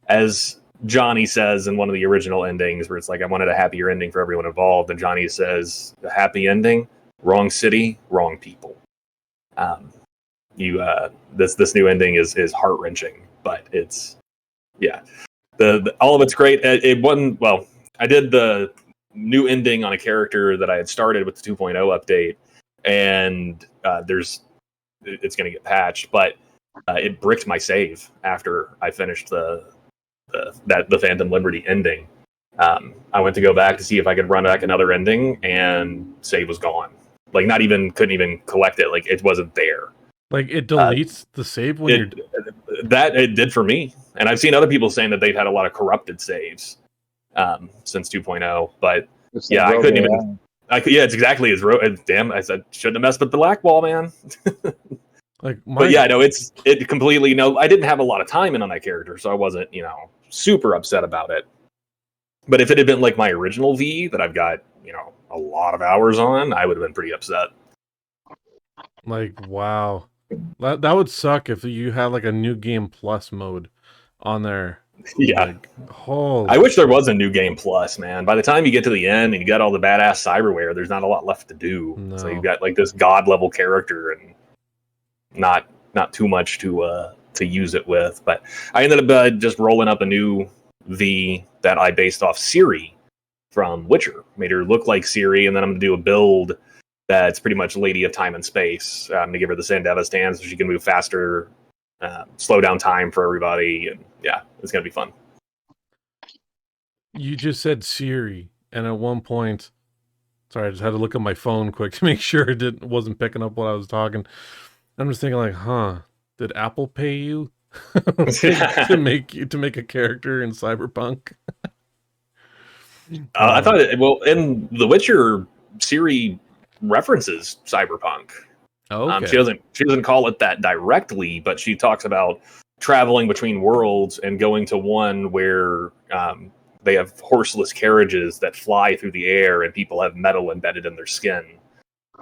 As Johnny says in one of the original endings, where it's like, I wanted a happier ending for everyone involved, and Johnny says, a happy ending, wrong city, wrong people. This new ending is heart wrenching, but it's all of it's great. It wasn't well. I did the new ending on a character that I had started with the 2.0 update, and it's going to get patched, but it bricked my save after I finished the Phantom Liberty ending. I went to go back to see if I could run back another ending, and save was gone. Like, couldn't even collect it. Like, it wasn't there. Like, it deletes the save when you're... It did for me. And I've seen other people saying that they've had a lot of corrupted saves since 2.0. But I couldn't even... it's exactly as... Damn, I said, shouldn't have messed with the black wall, man. But yeah, no, it completely... No, I didn't have a lot of time in on that character, so I wasn't, super upset about it. But if it had been like my original V that I've got, a lot of hours on, I would have been pretty upset. Like, wow. That would suck if you had like a new game plus mode on there. Yeah. Like, I wish there was a new game plus, man. By the time you get to the end and you got all the badass cyberware, there's not a lot left to do. No. So you've got like this god level character and not too much to use it with. But I ended up just rolling up a new V that I based off Ciri from Witcher. Made her look like Ciri, and then I'm going to do a build that's pretty much Lady of Time and Space. I'm going to give her the Sandevis stand so she can move faster, slow down time for everybody, and yeah, it's going to be fun. You just said Siri, and at one point, sorry, I just had to look at my phone quick to make sure it wasn't picking up what I was talking. I'm just thinking like, did Apple pay you to make a character in Cyberpunk? I thought in The Witcher, Ciri references Cyberpunk. Okay. She doesn't call it that directly, but she talks about traveling between worlds and going to one where they have horseless carriages that fly through the air and people have metal embedded in their skin.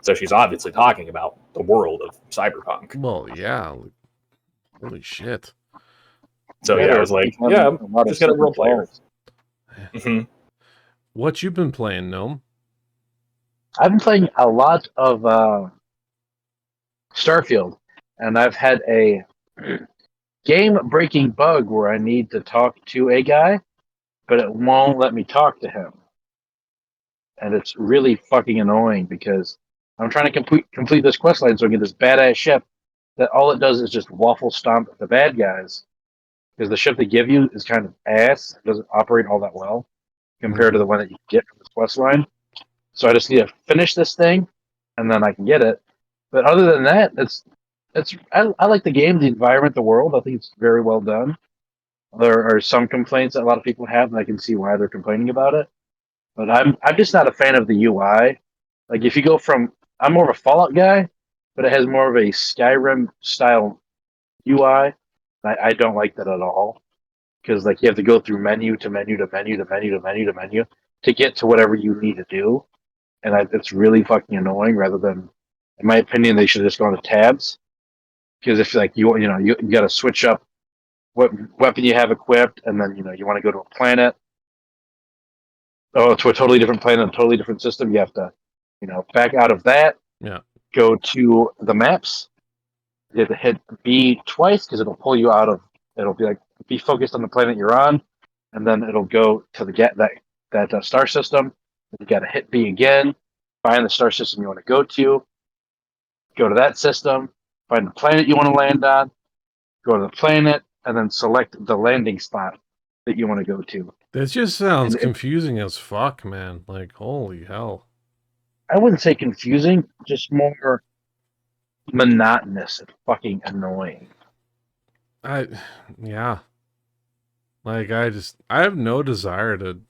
So she's obviously talking about the world of Cyberpunk. Well, yeah. Holy shit. So I was like, I'm just gonna role play her. Mm-hmm. What you been playing, Gnome? I've been playing a lot of Starfield, and I've had a game-breaking bug where I need to talk to a guy, but it won't let me talk to him. And it's really fucking annoying because I'm trying to complete this quest line so I can get this badass ship, that all it does is just waffle stomp the bad guys, because the ship they give you is kind of ass. It doesn't operate all that well compared to the one that you get from this quest line. So I just need to finish this thing, and then I can get it. But other than that, I like the game, the environment, the world. I think it's very well done. There are some complaints that a lot of people have, and I can see why they're complaining about it. But I'm just not a fan of the UI. Like if you go from, I'm more of a Fallout guy, but it has more of a Skyrim style UI. I don't like that at all, because like you have to go through menu to menu to menu to menu to menu to menu to get to whatever you need to do, and it's really fucking annoying. Rather than, in my opinion, they should have just gone to tabs. Because if like you got to switch up what weapon you have equipped, and then you want to go to a planet, to a totally different planet, a totally different system. You have to, back out of that, Yeah. go to the maps. You have to hit B twice because it'll pull you out of. It'll be like be focused on the planet you're on, and then it'll go to the that star system. You got to hit B again, find the star system you want to go to that system, find the planet you want to land on, go to the planet, and then select the landing spot that you want to go to. This just sounds And confusing as fuck, man. Like, holy hell. I wouldn't say confusing, just more monotonous and fucking annoying. Yeah. Like, I have no desire to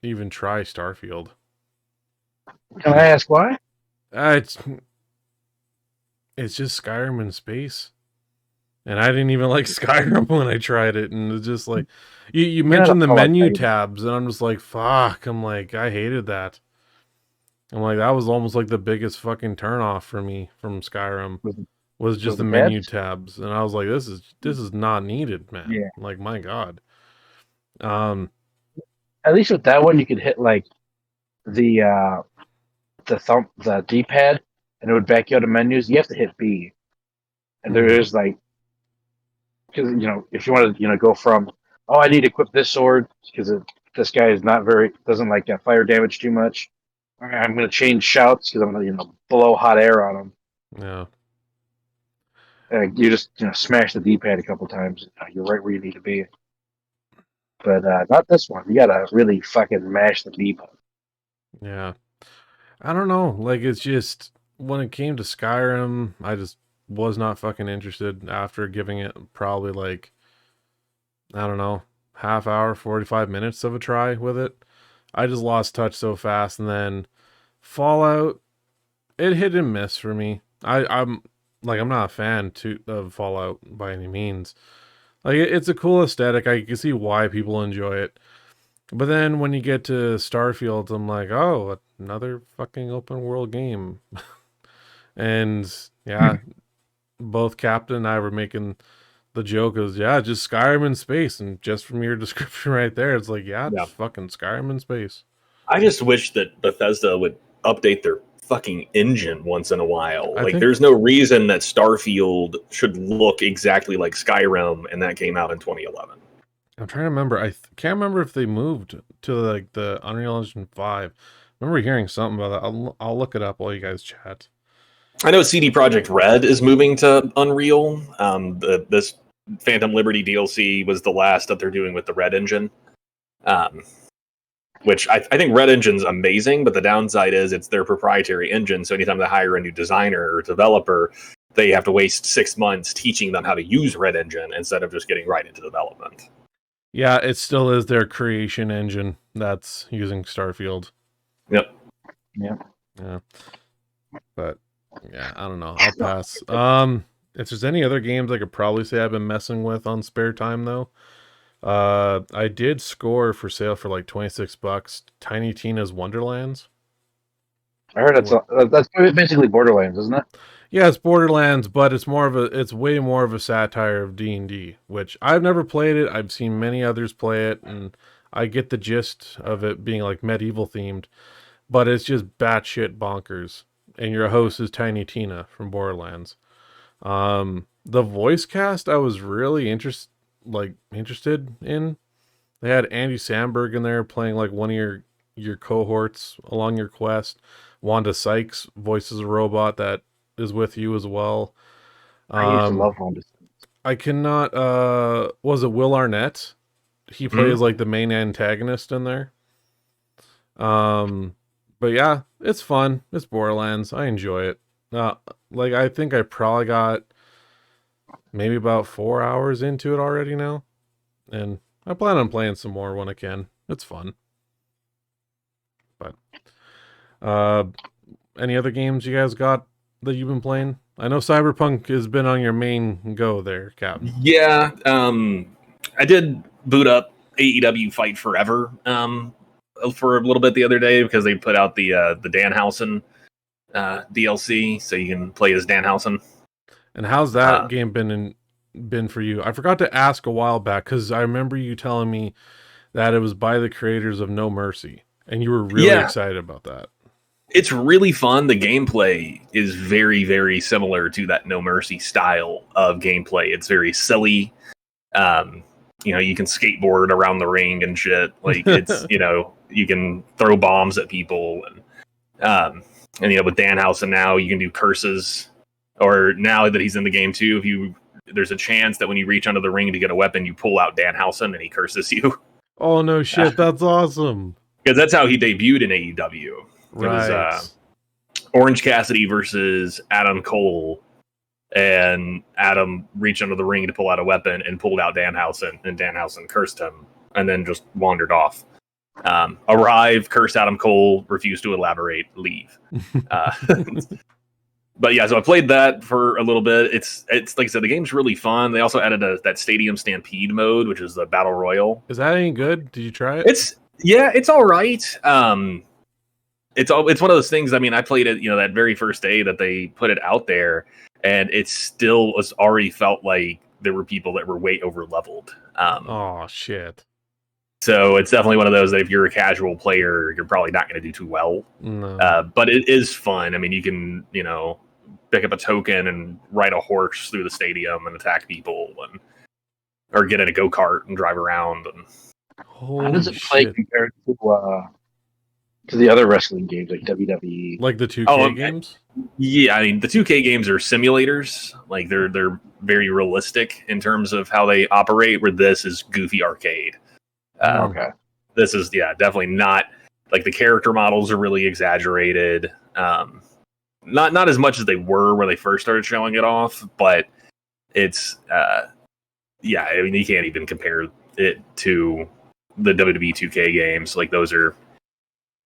even try Starfield. Can I ask why? Uh, it's, it's just Skyrim in space. And I didn't even like Skyrim when I tried it. And it's just like, you You're not mentioned a the Fallout menu guy. tabs, and I'm just like, fuck. I'm like, I hated that. I'm like, that was almost like the biggest fucking turnoff for me from Skyrim. Was just the the menu tabs? tabs, and I was like, this is not needed, man. Yeah. Like, my god. Um, At least with that one, you could hit like the the D-pad, and it would back you out of menus. You have to hit B, and there Mhm. is like, because if you want to go from, oh, I need to equip this sword because this guy is not very doesn't like fire damage too much. All right, I'm going to change shouts because I'm going to blow hot air on him. Yeah. You just smash the D-pad a couple times. You're right where you need to be. But not this one. You got to really fucking mash the D-pad. Yeah. I don't know. Like, it's just when it came to Skyrim, I just was not fucking interested after giving it probably like, I don't know, half hour, 45 minutes of a try with it. I just lost touch so fast. And then Fallout, it hit and miss for me. I'm like, I'm not a fan of Fallout by any means. Like, it's a cool aesthetic. I can see why people enjoy it. But then when you get to Starfield, I'm like, oh, another fucking open world game. And yeah, both Captain and I were making the joke of, yeah, just Skyrim in space. And just from your description right there, it's like, yeah, Yeah. just fucking Skyrim in space. I just wish that Bethesda would update their fucking engine once in a while. I Like, think there's no reason that Starfield should look exactly like Skyrim, and that came out in 2011. I'm trying to remember. Can't remember if they moved to like the Unreal Engine 5. I remember hearing something about that. I'll look it up while you guys chat. I know CD Projekt Red is moving to Unreal. This Phantom Liberty DLC was the last that they're doing with the Red engine. Which I think Red Engine's amazing, but the downside is it's their proprietary engine. So anytime they hire a new designer or developer, they have to waste 6 months teaching them how to use Red Engine instead of just getting right into development. Yeah, it still is their creation engine that's using Starfield. Yep. Yeah. Yeah. But yeah, I don't know. I'll pass. If there's any other games I could probably say I've been messing with on spare time though. I did score for sale for like $26. Tiny Tina's Wonderlands. I heard that's basically Borderlands, isn't it? Yeah, it's Borderlands, but it's way more of a satire of D&D, which I've never played it. I've seen many others play it, and I get the gist of it being like medieval themed, but it's just batshit bonkers. And your host is Tiny Tina from Borderlands. The voice cast I was really interested in. They had Andy Samberg in there playing like one of your cohorts along your quest. Wanda Sykes voices a robot that is with you as well. I used to Um, love long distance. I cannot. Was it Will Arnett? He plays like the main antagonist in there. But yeah, it's fun. It's Borderlands. I enjoy it. Like I think I probably got maybe about 4 hours into it already now, and I plan on playing some more when I can. It's fun. But uh, any other games you guys got that you've been playing? I know Cyberpunk has been on your main go there, Captain. Yeah, I did boot up AEW Fight Forever for a little bit the other day because they put out the Danhausen DLC, so you can play as Danhausen. And how's that game been for you? I forgot to ask a while back because I remember you telling me that it was by the creators of No Mercy, and you were really excited about that. It's really fun. The gameplay is very, very similar to that No Mercy style of gameplay. It's very silly. You can skateboard around the ring and shit. Like it's, you can throw bombs at people, and with Danhausen now you can do curses. Or now that he's in the game too, there's a chance that when you reach under the ring to get a weapon, you pull out Danhausen and he curses you. Oh no shit, that's awesome. Because that's how he debuted in AEW. Right. It was Orange Cassidy versus Adam Cole, and Adam reached under the ring to pull out a weapon and pulled out Danhausen, and Danhausen cursed him and then just wandered off. Arrive, curse Adam Cole, refuse to elaborate, leave. But yeah, so I played that for a little bit. It's like I said, the game's really fun. They also added that Stadium Stampede mode, which is the Battle Royal. Is that any good? Did you try it? It's all right. It's one of those things. I mean, I played it, that very first day that they put it out there, and it still was already felt like there were people that were way over leveled. Oh shit. So it's definitely one of those that if you're a casual player, you're probably not going to do too well. No. But it is fun. I mean, you can, pick up a token and ride a horse through the stadium and attack people, or get in a go-kart and drive around. And how does it play compared to the other wrestling games like WWE? Like the 2K games? Yeah, I mean, the 2K games are simulators. Like they're very realistic in terms of how they operate, where this is goofy arcade. Okay. This is, definitely not, like the character models are really exaggerated. Not as much as they were when they first started showing it off, but it's, I mean, you can't even compare it to the WWE 2K games. Like those are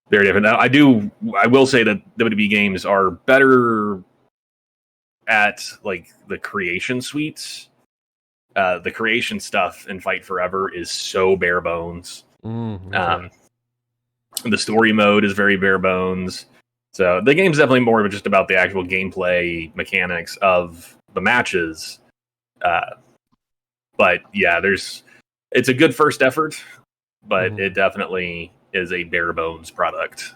very different. Now, I will say that WWE games are better at like the creation suites. The creation stuff in Fight Forever is so bare bones. Okay. The story mode is very bare bones. So the game's definitely more of just about the actual gameplay mechanics of the matches. But yeah, it's a good first effort, but it definitely is a bare bones product.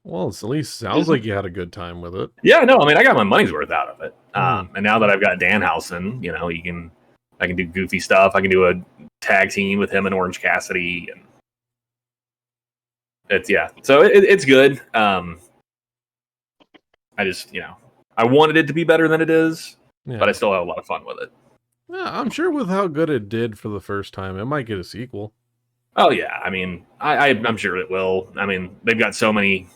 Well, it at least sounds like you had a good time with it. Yeah, no, I mean, I got my money's worth out of it. And now that I've got Danhausen, I can do goofy stuff. I can do a tag team with him and Orange Cassidy, and so it's good. I just, I wanted it to be better than it is, but I still have a lot of fun with it. Yeah, I'm sure with how good it did for the first time, it might get a sequel. Oh yeah, I mean, I'm sure it will. I mean, they've got so many.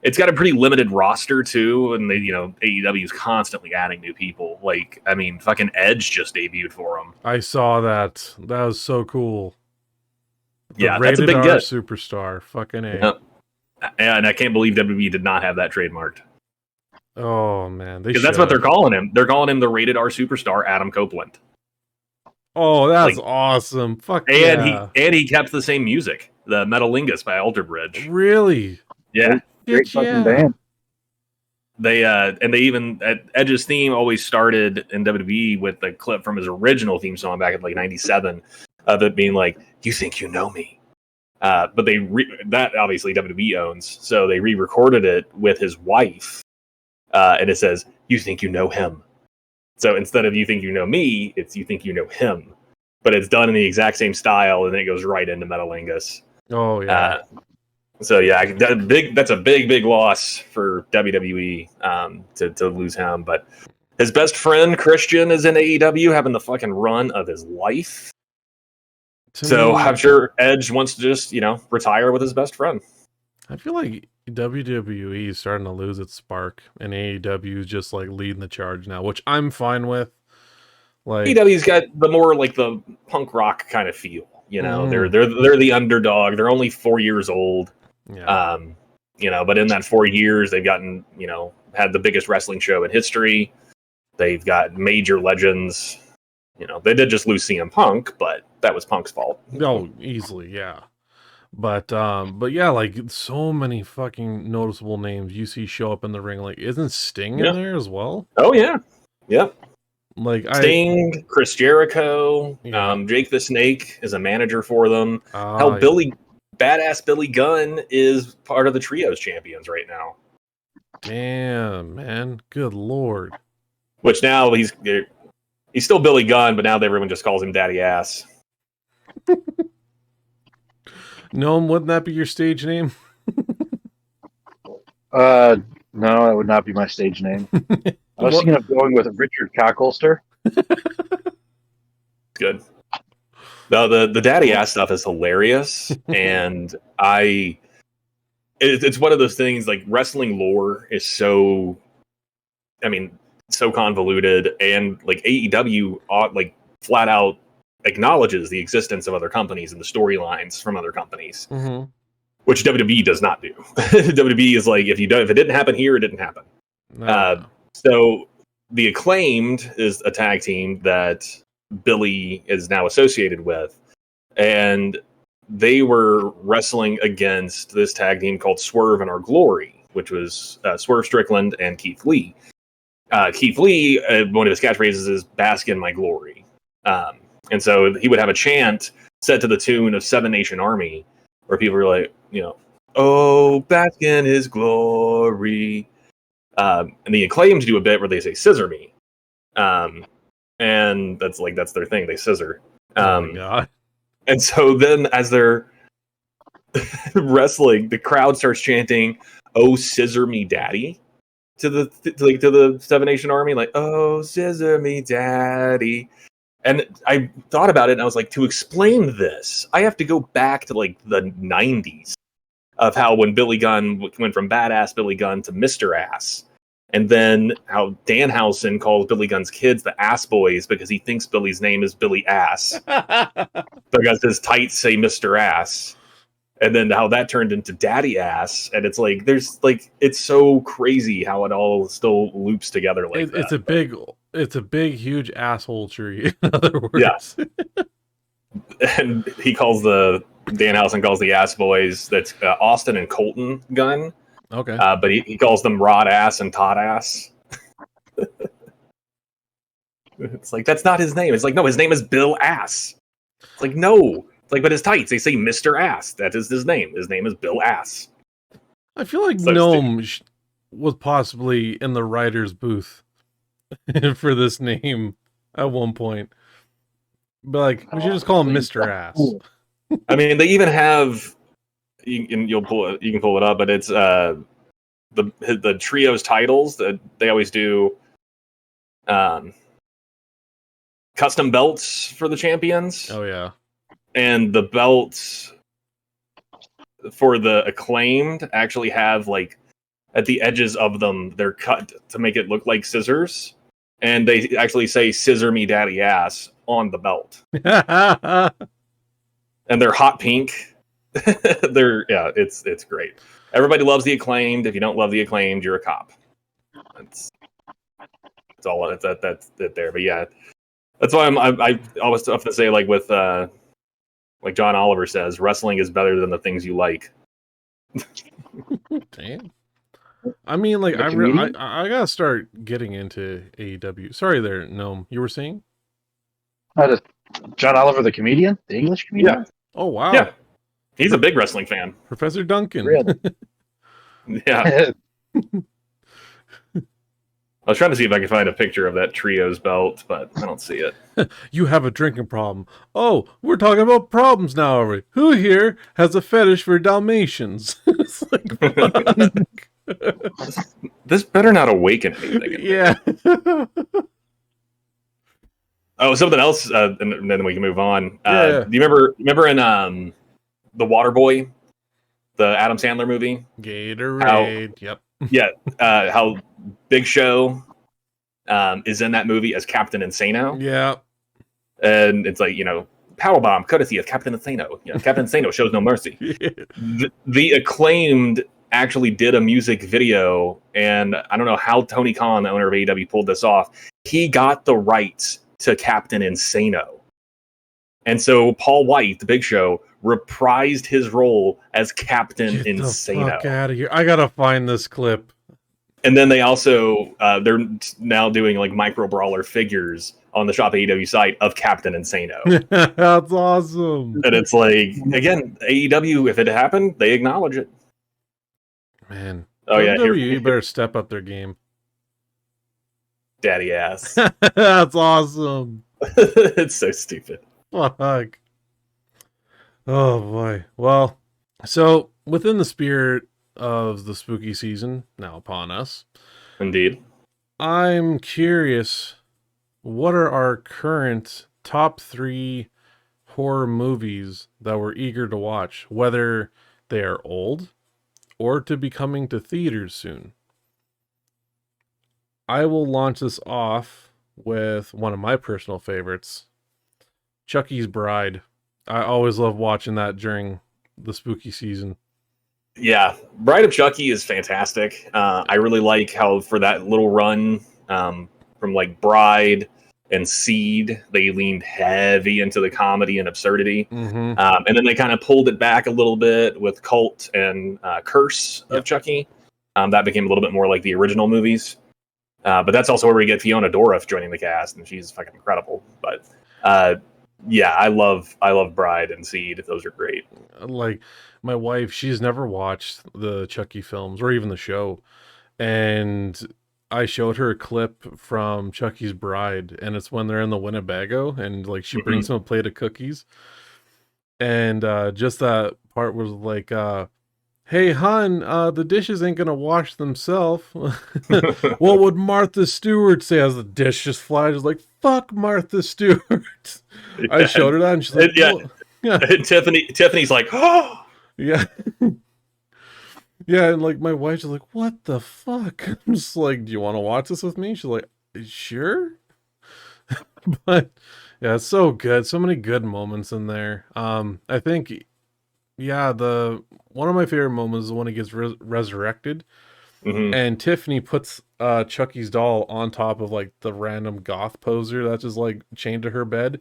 It's got a pretty limited roster too, and they, AEW is constantly adding new people. Like, I mean, fucking Edge just debuted for them. I saw that. That was so cool. That's a big R get. Superstar. Fucking A. Yep. And I can't believe WWE did not have that trademarked. Oh man, because that's what they're calling him. They're calling him the Rated R Superstar, Adam Copeland. Oh, that's awesome! Fuck yeah. And he kept the same music, the Metalingus by Alter Bridge. Really? Yeah. Great fucking band. They even Edge's theme always started in WWE with the clip from his original theme song back in like '97 of it being like, "You think you know me," but that obviously WWE owns, so they re-recorded it with his wife, and it says, "You think you know him." So instead of "You think you know me," it's "You think you know him," but it's done in the exact same style, and then it goes right into Metalingus. Oh yeah. So yeah, that's a big loss for WWE to lose him. But His best friend Christian is in AEW, having the fucking run of his life. So I'm sure Edge wants to just, retire with his best friend. I feel like WWE is starting to lose its spark, and AEW is just like leading the charge now, which I'm fine with. Like AEW's got the more like the punk rock kind of feel. They're the underdog. They're only 4 years old. yeah. But in that 4 years, they've gotten, had the biggest wrestling show in history. They've got major legends. They did just lose CM Punk, but that was Punk's fault. Oh, easily, yeah. But yeah, like so many fucking noticeable names you see show up in the ring. Like, isn't Sting in there as well? Oh yeah, yep. Like Sting, Chris Jericho, Jake the Snake is a manager for them. Hell, badass Billy Gunn is part of the Trios champions right now. Damn, man, good lord. Which now he's still Billy Gunn, but now everyone just calls him Daddy Ass. Gnome, wouldn't that be your stage name? No, that would not be my stage name. I was thinking of going with Richard Cockholster. Good. No, the Daddy Ass stuff is hilarious, and it's one of those things. Like, wrestling lore is so convoluted, and like AEW like flat out acknowledges the existence of other companies and the storylines from other companies, which WWE does not do. WWE is like, if it didn't happen here, it didn't happen. No. So the Acclaimed is a tag team that Billy is now associated with, and they were wrestling against this tag team called Swerve in Our Glory, which was Swerve Strickland and Keith Lee. Keith Lee, one of his catchphrases is "Bask in my glory," and so he would have a chant set to the tune of Seven Nation Army, where people were like, "Oh, bask in his glory." And the Acclaimed do a bit where they say "Scissor me," and that's their thing. They scissor. Oh my god! And so then, as they're wrestling, the crowd starts chanting, "Oh, scissor me, daddy," to the Seven Nation Army, like, "Oh, scissor me, daddy." And I thought about it, and I was like, to explain this, I have to go back to like the 90s of how when Billy Gunn went from Badass Billy Gunn to Mr. Ass. And then how Danhausen calls Billy Gunn's kids the Ass Boys because he thinks Billy's name is Billy Ass. Because his tights say Mr. Ass. And then how that turned into Daddy Ass. And it's like, it's so crazy how it all still loops together like that. It's a big, huge asshole tree, in other words. Yeah. And Danhausen calls the Ass Boys, that's Austin and Colton Gunn. Okay. But he calls them Rod Ass and Todd Ass. It's like, that's not his name. It's like, no, his name is Bill Ass. It's like, no. It's like, but his tights, they say Mr. Ass. That is his name. His name is Bill Ass. I feel like Gnome was possibly in the writer's booth for this name at one point. But like, we should just call him Mr. Ass. I mean, they even have, you can pull it up, but it's the trio's titles that they always do custom belts for the champions. Oh yeah. And the belts for the Acclaimed actually have, like, at the edges of them, they're cut to make it look like scissors. And they actually say "Scissor me, daddy ass" on the belt. And they're hot pink. It's great. Everybody loves the Acclaimed. If you don't love the Acclaimed, you're a cop. That's all. That's it there. But yeah, that's why I always have to say, like with like John Oliver says, wrestling is better than the things you like. Damn. I mean, like, I gotta start getting into AEW. Sorry there, Gnome. You were saying? John Oliver, the comedian? The English comedian? Yeah. Oh, wow. Yeah. He's a big wrestling fan. Professor Duncan. Really? Yeah. I was trying to see if I could find a picture of that Trios belt, but I don't see it. You have a drinking problem. Oh, we're talking about problems now, are we? Who here has a fetish for Dalmatians? It's like, fuck. This better not awaken anything. Yeah. Oh, something else, and then we can move on. Yeah. Do you remember in The Waterboy, the Adam Sandler movie? Gatorade. Yep. Yeah, how Big Show is in that movie as Captain Insano. Yeah. And it's like, powerbomb courtesy of Captain Insano. Captain Insano shows no mercy. The Acclaimed actually did a music video, and I don't know how Tony Khan, the owner of AEW, pulled this off. He got the rights to Captain Insano. And so Paul White, the Big Show, reprised his role as Captain Get Insano. the fuck out of here. I gotta find this clip. And then they also, they're now doing like micro brawler figures on the Shop AEW site of Captain Insano. That's awesome. And it's like, again, AEW, if it happened, they acknowledge it. Man. Oh, yeah. WWE better step up their game. Daddy ass. That's awesome. It's so stupid. Fuck. Oh, boy. Well, so within the spirit of the spooky season now upon us, Indeed. I'm curious, what are our current top 3 horror movies that we're eager to watch, whether they are old or to be coming to theaters soon? I will launch this off with one of my personal favorites, Chucky's Bride. I always love watching that during the spooky season. Yeah, Bride of Chucky is fantastic. I really like how for that little run from like Bride and Seed, they leaned heavy into the comedy and absurdity. Mm-hmm. And then they kind of pulled it back a little bit with Cult and Curse of Chucky. That became a little bit more like the original movies. But that's also where we get Fiona Dourif joining the cast, and she's fucking incredible. But yeah, I love Bride and Seed. Those are great. Like, my wife, she's never watched the Chucky films or even the show. And I showed her a clip from Chucky's Bride, and it's when they're in the Winnebago, and like she brings him a plate of cookies. And just that part was like, hey, hon, the dishes ain't gonna wash themselves. What would Martha Stewart say as the dish just flies? Like, fuck Martha Stewart. I showed her that, and she's like, yeah. And Tiffany's like, oh. Yeah. Yeah, and like my wife's just like, what the fuck? I'm just like, do you want to watch this with me? She's like, sure. But yeah, it's so good. So many good moments in there. I think, yeah, the one of my favorite moments is when he gets resurrected, and Tiffany puts Chucky's doll on top of like the random goth poser that's just like chained to her bed.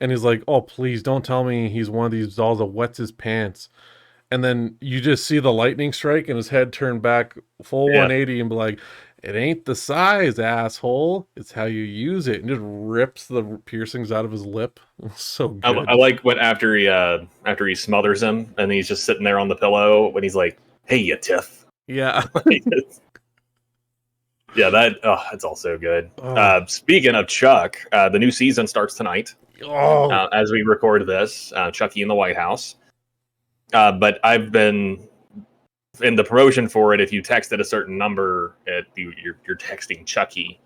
And he's like, oh, please don't tell me he's one of these dolls that wets his pants. And then you just see the lightning strike and his head turn back full 180 and be like, it ain't the size, asshole. It's how you use it. And just rips the piercings out of his lip. So good. I like what after he smothers him and he's just sitting there on the pillow when he's like, hey, you Tiff. Yeah. Yeah, that's all so good. Speaking of Chuck, the new season starts tonight. As we record this, Chucky in the White House. But I've been in the promotion for it. If you texted a certain number, you're texting Chucky,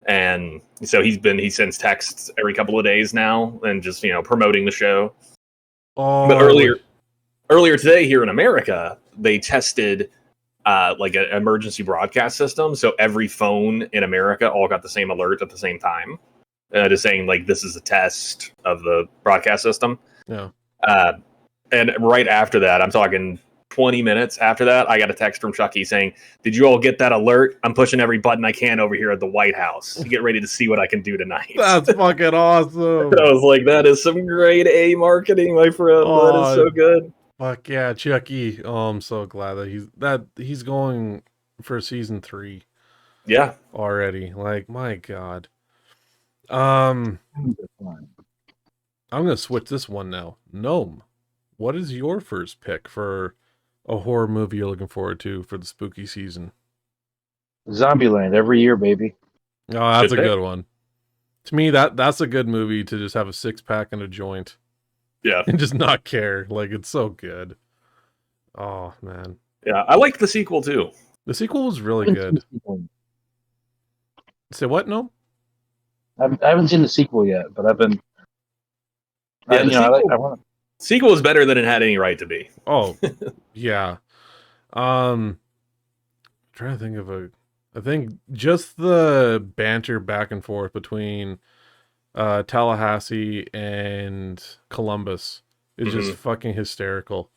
and so he sends texts every couple of days now, and just promoting the show. But earlier today here in America, they tested like an emergency broadcast system, so every phone in America all got the same alert at the same time. Just saying, like, this is a test of the broadcast system. Yeah. And right after that, I'm talking 20 minutes after that, I got a text from Chucky saying, did you all get that alert? I'm pushing every button I can over here at the White House. Get ready to see what I can do tonight. That's fucking awesome. I was like, that is some grade A marketing, my friend. That is so good. Fuck yeah, Chucky. Oh, I'm so glad that he's going for season 3. Yeah. Already. Like, my God. I'm gonna switch this one now. Gnome, what is your first pick for a horror movie you're looking forward to for the spooky season? Zombieland every year, baby. Oh, that's a good one. To me, that's a good movie to just have a 6-pack and a joint. Yeah. And just not care. Like, it's so good. Oh, man. Yeah, I liked the sequel too. The sequel was really good. Say what, Gnome? I haven't seen the sequel yet, but I've been. Yeah, the I want. sequel is better than it had any right to be. Oh, yeah. Trying to think of I think just the banter back and forth between Tallahassee and Columbus is just Hmm. fucking hysterical.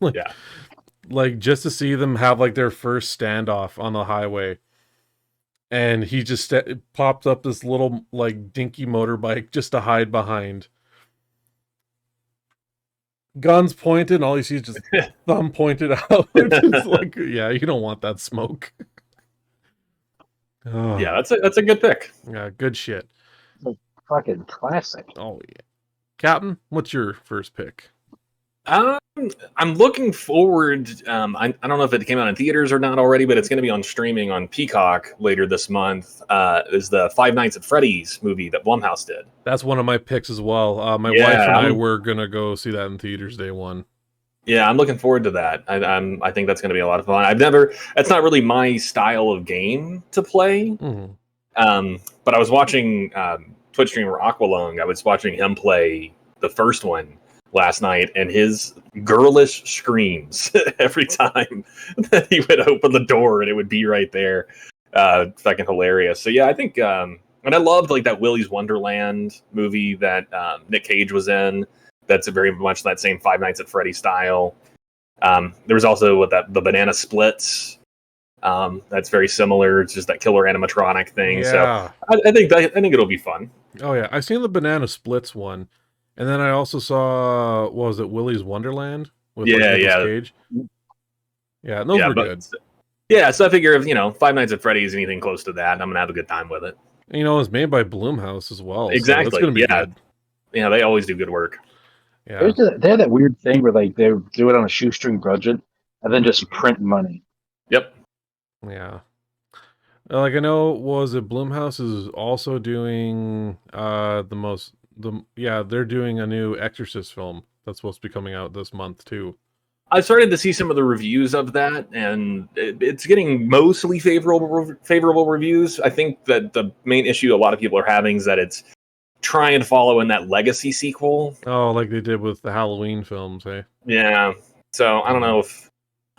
like Yeah. like just to see them have like their first standoff on the highway, and he just popped up this little like dinky motorbike just to hide behind. Guns pointed, and all you see is just thumb pointed out. It's like, yeah, you don't want that smoke. Oh, Yeah, that's a good pick. yeah, good shit. Like, fucking classic. Oh yeah, Captain, what's your first pick? Um, I'm looking forward. I don't know if it came out in theaters or not already, but it's going to be on streaming on Peacock later this month. Is the Five Nights at Freddy's movie that Blumhouse did? That's one of my picks as well. My wife Yeah, and I were gonna go see that in theaters day one. yeah, I'm looking forward to that. I think that's going to be a lot of fun. I've never. It's not really my style of game to play. Mm-hmm. But I was watching Twitch streamer Aqualung. I was watching him play the first one last night, and his girlish screams every time that he would open the door, and it would be right there. Fucking hilarious. So yeah, I think, and I loved like that Willy's Wonderland movie that Nick Cage was in. That's very much that same Five Nights at Freddy style. There was also the Banana Splits. That's very similar. It's just that killer animatronic thing. Yeah. So I think it'll be fun. Oh yeah, I seen the Banana Splits one, and then I also saw what was it, Willy's Wonderland with like, Nicolas Cage. Yeah, those were good. Yeah, so I figure if Five Nights at Freddy's anything close to that, I'm gonna have a good time with it. And, it's made by Blumhouse as well. Exactly. So it's gonna be good. Yeah, they always do good work. Yeah. They had that weird thing where like they do it on a shoestring budget and then just print money. Yep. Yeah. Like I know, was it Blumhouse is also doing they're doing a new Exorcist film that's supposed to be coming out this month too. I started to see some of the reviews of that, and it's getting mostly favorable reviews. I think that the main issue a lot of people are having is that it's trying to follow in that legacy sequel. Oh, like they did with the Halloween films, eh? Yeah. So I don't know if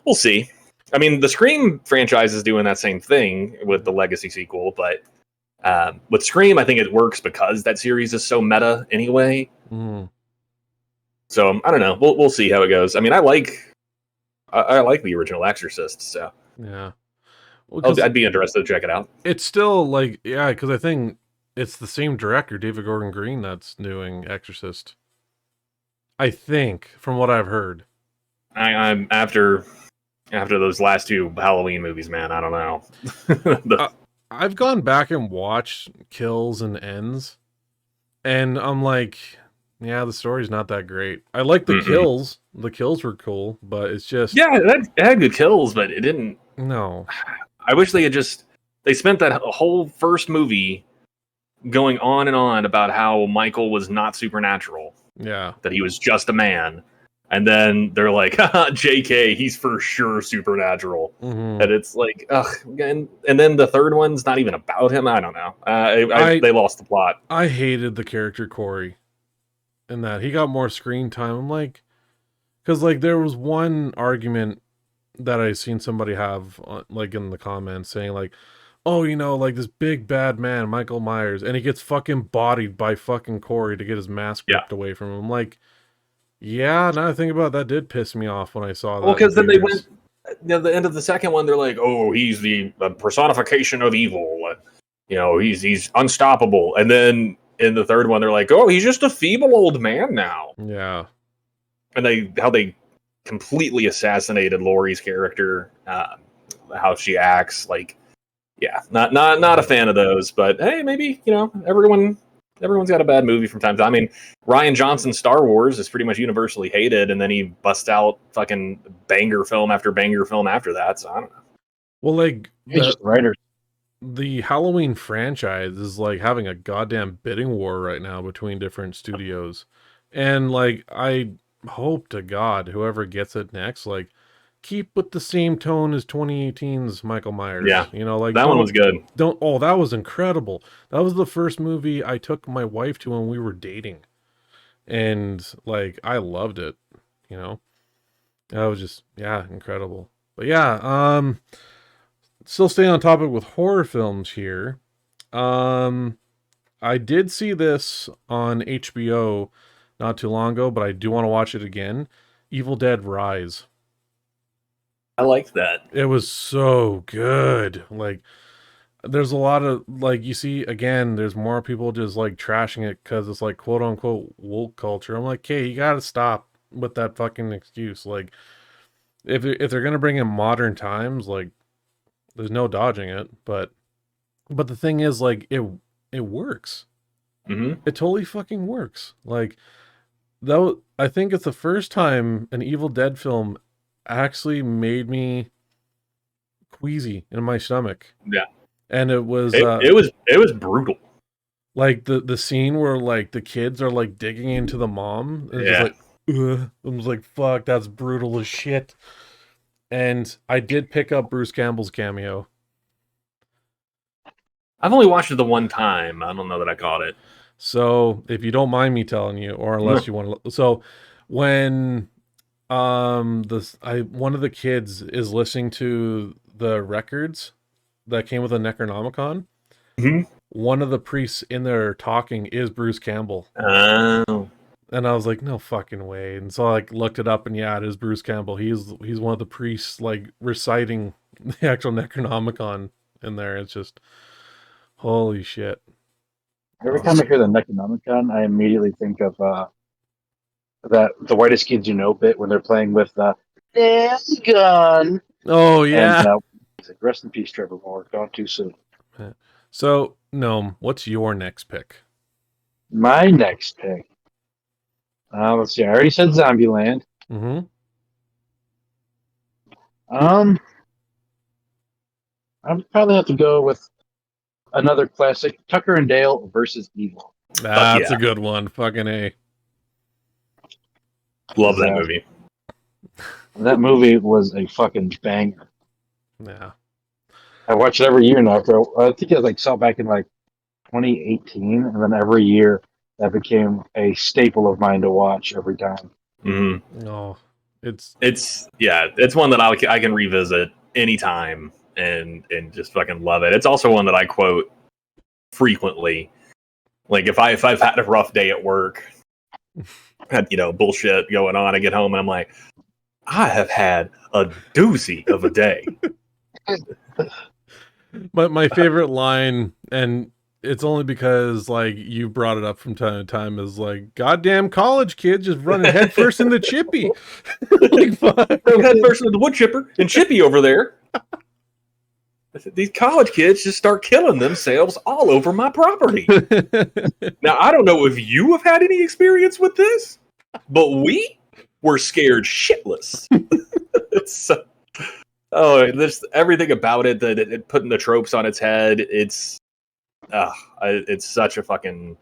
we'll see. I mean, the Scream franchise is doing that same thing with the legacy sequel, but with Scream, I think it works because that series is so meta anyway. Mm. So I don't know. We'll see how it goes. I mean, I like the original Exorcist, so yeah, well, I'd be interested to check it out. It's still like because I think it's the same director, David Gordon Green, that's doing Exorcist. I think, from what I've heard. I'm after those last two Halloween movies, man. I don't know. I've gone back and watched Kills and Ends, and I'm like, yeah, the story's not that great. I like the kills. The kills were cool, but it's just it had good kills, but it didn't. No, I wish they spent that whole first movie going on and on about how Michael was not supernatural. Yeah, that he was just a man. And then they're like, JK, he's for sure supernatural. Mm-hmm. And it's like, ugh. And then the third one's not even about him. I don't know. They lost the plot. I hated the character Corey in that. He got more screen time. I'm like, because like there was one argument that I seen somebody have like in the comments saying like, oh, like this big bad man, Michael Myers, and he gets fucking bodied by fucking Corey to get his mask ripped away from him. I'm like, yeah, now I think about it, that did piss me off when I saw that. Well, because then they went, the end of the second one, they're like, oh, he's the personification of evil. He's unstoppable. And then in the third one, they're like, oh, he's just a feeble old man now. Yeah. And how they completely assassinated Laurie's character, how she acts, like, yeah, not a fan of those. But hey, maybe everyone's got a bad movie from time to time. I mean, Rian Johnson's Star Wars is pretty much universally hated, and then he busts out fucking banger film after banger film after that. So I don't know. Well, like just writers. The Halloween franchise is like having a goddamn bidding war right now between different studios, and like I hope to God whoever gets it next, like keep with the same tone as 2018's Michael Myers. Yeah. You know, like That one was good. that was incredible. That was the first movie I took my wife to when we were dating. And like I loved it, you know. That was just incredible. But still staying on topic with horror films here. I did see this on HBO not too long ago, but I do want to watch it again. Evil Dead Rise. I liked that. It was so good. Like, there's a lot of, like, you see, again, there's more people just, like, trashing it because it's, like, quote-unquote woke culture. I'm like, hey, you gotta stop with that fucking excuse. Like, if they're gonna bring in modern times, like, there's no dodging it. But the thing is, like, it works. Mm-hmm. It totally fucking works. Like, I think it's the first time an Evil Dead film actually made me queasy in my stomach. Yeah. And it was it was brutal. like the scene where like the kids are like digging into the mom. It's just like, ugh. I was like, fuck, that's brutal as shit. And I did pick up Bruce Campbell's cameo. I've only watched it the one time. I don't know that I caught it. So if you don't mind me telling you, or unless you want to, so when one of the kids is listening to the records that came with the Necronomicon, Mm-hmm. one of the priests in there talking is Bruce Campbell. Oh. And I was like, no fucking way. And so I like looked it up, and yeah, it is Bruce Campbell. He's one of the priests like reciting the actual Necronomicon in there. It's just holy shit. Every time I hear the Necronomicon, I immediately think of that the whitest kids you know bit when they're playing with the gun. Oh yeah. And rest in peace, Trevor Moore. Gone too soon. So, Gnome, what's your next pick? My next pick. Let's see. I already said Zombieland. Mm-hmm. I'd probably have to go with another classic, Tucker and Dale versus Evil. That's a good one. Fucking A. Love that movie. That movie was a fucking banger. Yeah. I watch it every year now. I think I saw it back in 2018, and then every year that became a staple of mine to watch every time. Mm-hmm. No, it's one that I can revisit anytime and just fucking love it. It's also one that I quote frequently. Like if I've had a rough day at work, had bullshit going on, I get home and I'm like, I have had a doozy of a day. my favorite line, and it's only because like you brought it up from time to time, is like, goddamn college kids just running headfirst into Chippy. Like, headfirst into the wood chipper and Chippy over there. These college kids just start killing themselves all over my property. Now, I don't know if you have had any experience with this, but we were scared shitless. There's everything about it that it putting the tropes on its head. It's such a fucking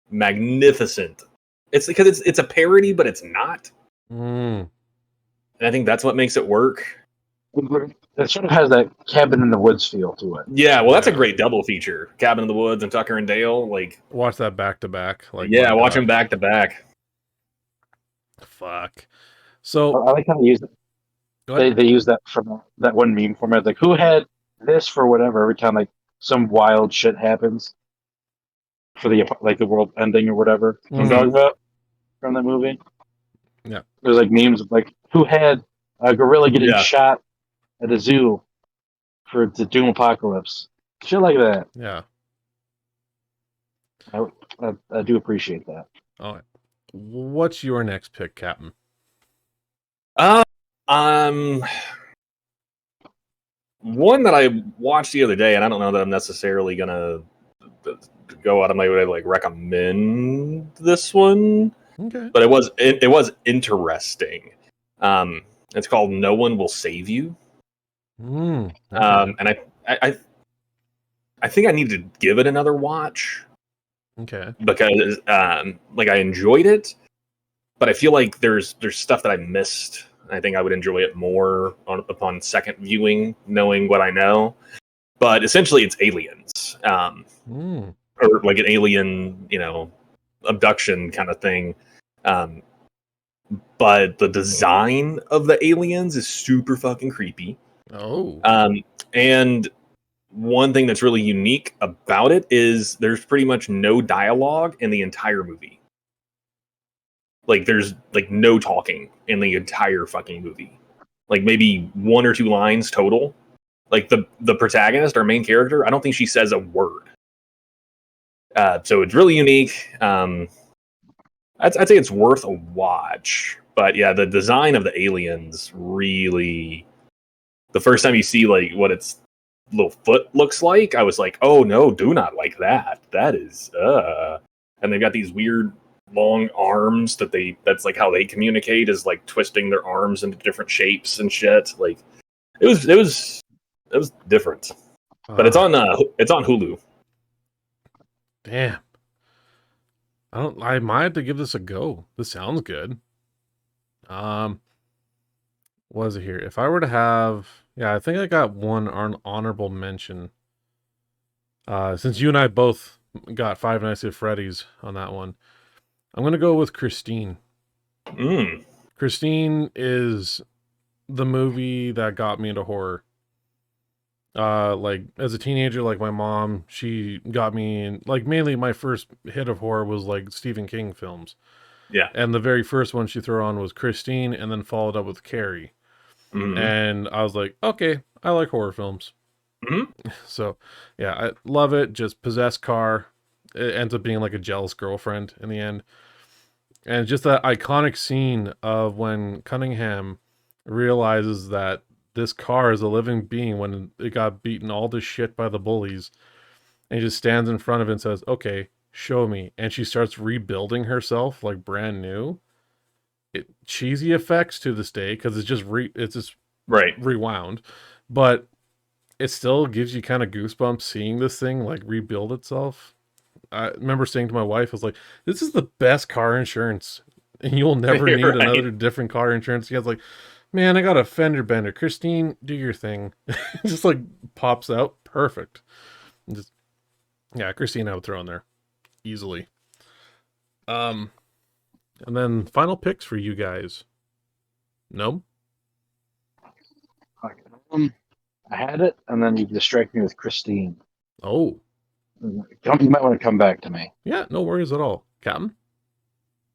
magnificent. It's because it's a parody, but it's not. And I think that's what makes it work. It sort of has that Cabin in the Woods feel to it. Yeah, well, that's a great double feature. Cabin in the Woods and Tucker and Dale. Like, watch that back to back. Like, yeah, watch them back to back. Fuck. So I like how they use it. They use that from that one meme format. Like, who had this for whatever every time some wild shit happens for the world ending or whatever. Mm-hmm. I'm talking about from that movie. Yeah, there's memes of who had a gorilla getting shot at a zoo for the Doom Apocalypse. Shit like that. Yeah. I do appreciate that. All right. What's your next pick, Captain? One that I watched the other day, and I don't know that I'm necessarily gonna go out of my way to recommend this one. Okay. But it was interesting. It's called No One Will Save You. Okay. And I think I need to give it another watch. Okay. Because I enjoyed it, but I feel like there's stuff that I missed I think I would enjoy it more upon second viewing, knowing what I know. But essentially, it's aliens, or like an alien, abduction kind of thing. But the design of the aliens is super fucking creepy. Oh. And one thing that's really unique about it is there's pretty much no dialogue in the entire movie. Like, there's like no talking in the entire fucking movie. Like, maybe 1 or 2 lines total. Like, the protagonist, our main character, I don't think she says a word. So it's really unique. I'd say it's worth a watch. But yeah, the design of the aliens really... The first time you see like what its little foot looks like, I was like, oh no, do not like that. That is And they've got these weird long arms that's like how they communicate, is like twisting their arms into different shapes and shit. Like it was different. But it's on Hulu. Damn. I might have to give this a go. This sounds good. What is it here? If I were to have, I think I got one honorable mention. Since you and I both got Five Nights at Freddy's on that one, I'm gonna go with Christine. Christine is the movie that got me into horror. Like as a teenager, like my mom, she got me in, like mainly my first hit of horror was like Stephen King films. Yeah. And the very first one she threw on was Christine, and then followed up with Carrie. And I was like, okay, I like horror films. So, yeah, I love it. Just possessed car. It ends up being like a jealous girlfriend in the end. And just that iconic scene of when Cunningham realizes that this car is a living being when it got beaten all to shit by the bullies. And he just stands in front of it and says, okay, show me. And she starts rebuilding herself like brand new. Cheesy effects to this day because it's just rewound, but it still gives you kind of goosebumps seeing this thing like rebuild itself. I remember saying to my wife, I was like, "This is the best car insurance, and you'll never need another different car insurance." He was like, "Man, I got a fender bender. Christine, do your thing." Just like pops out perfect. Christine, I would throw in there easily. And then final picks for you guys. No? I had it, and then you distracted me with Christine. Oh. You might want to come back to me. Yeah, no worries at all. Captain?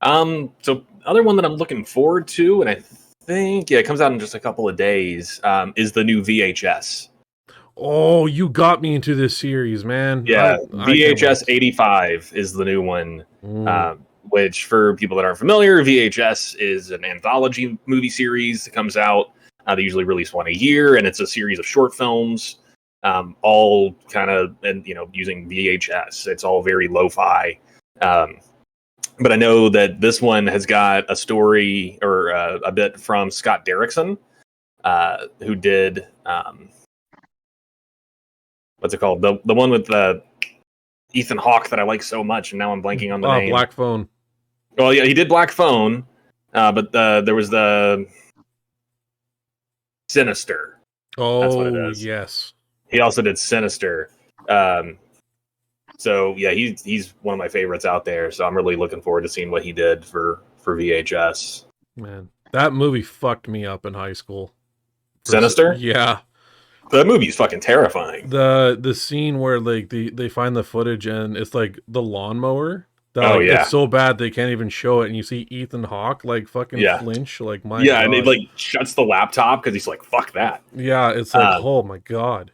So other one that I'm looking forward to, and I think, it comes out in just a couple of days, is the new VHS. Oh, you got me into this series, man. Yeah, VHS 85 is the new one. Which, for people that aren't familiar, VHS is an anthology movie series that comes out. They usually release one a year, and it's a series of short films, all kind of, using VHS. It's all very lo-fi. But I know that this one has got a story or a bit from Scott Derrickson, who did what's it called? The one with Ethan Hawke that I like so much, and now I'm blanking on the name. Black Phone. Well, yeah, he did Black Phone, but there was the Sinister. Oh, that's what it is. Yes. He also did Sinister. So yeah, he's one of my favorites out there. So I'm really looking forward to seeing what he did for VHS. Man, that movie fucked me up in high school. Sinister? Yeah. That movie's fucking terrifying. The scene where like they find the footage and it's like the lawnmower. It's so bad they can't even show it, and you see Ethan Hawke like fucking flinch, like my God. And he like shuts the laptop because he's like, "Fuck that." Yeah, it's like, oh my God.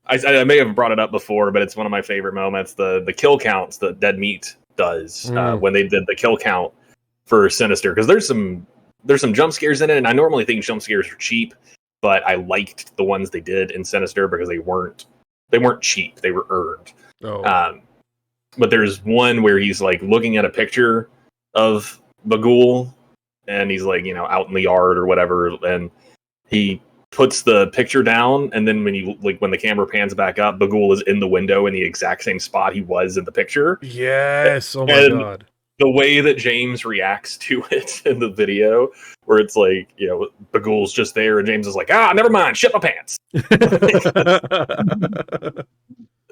I may have brought it up before, but it's one of my favorite moments. The kill counts that Dead Meat does when they did the kill count for Sinister, because there's some jump scares in it, and I normally think jump scares are cheap, but I liked the ones they did in Sinister because they weren't cheap, they were earned. But there's one where he's like looking at a picture of Bagul, and he's like, out in the yard or whatever, and he puts the picture down, and then when the camera pans back up, Bagul is in the window in the exact same spot he was in the picture. Yes, oh my God. the way that James reacts to it in the video, where it's like, Bagul's just there, and James is like, never mind, shit my pants.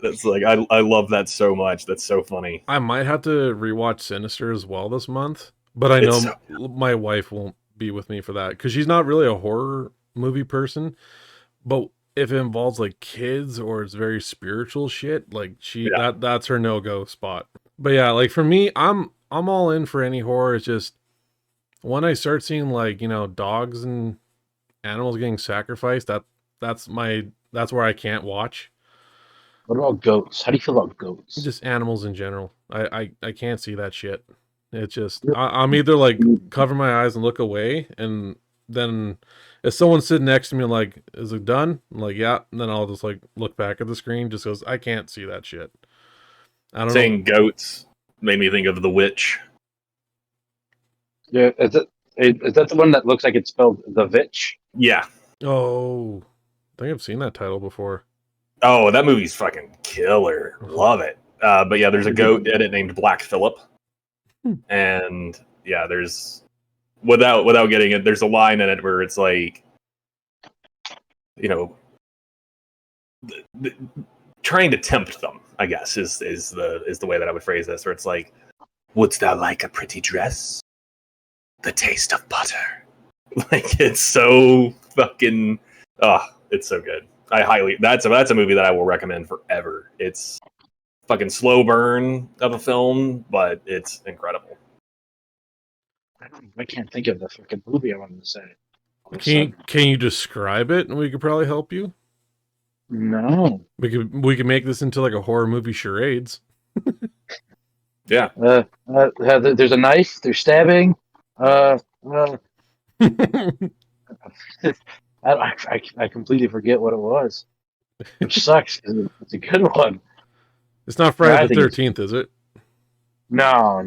That's like, I love that so much. That's so funny. I might have to rewatch Sinister as well this month, but I know my wife won't be with me for that because she's not really a horror movie person. But if it involves like kids or it's very spiritual shit, like that's her no-go spot. But yeah, like for me, I'm all in for any horror. It's just when I start seeing like, dogs and animals getting sacrificed, that's where I can't watch. What about goats? How do you feel about goats? Just animals in general. I can't see that shit. It's just I'm either like cover my eyes and look away, and then if someone's sitting next to me like, is it done? I'm like, yeah, and then I'll just like look back at the screen just because I can't see that shit. I don't Saying know. Goats made me think of The Witch. Yeah, is that the one that looks like it's spelled The Vitch? Yeah. Oh, I think I've seen that title before. Oh, that movie's fucking killer. Love it. But yeah, there's a goat in it named Black Phillip. And yeah, there's without getting it, there's a line in it where it's like, trying to tempt them, I guess, is the way that I would phrase this, where it's like, wouldst thou like a pretty dress? The taste of butter. Like, it's so fucking it's so good. That's a movie that I will recommend forever. It's fucking slow burn of a film, but it's incredible. I can't think of the fucking movie I wanted to say. Can you describe it, and we could probably help you? No. We could make this into like a horror movie charades. Yeah. There's a knife. There's stabbing. I completely forget what it was, which sucks because it's a good one. It's not Friday the 13th, is it? No.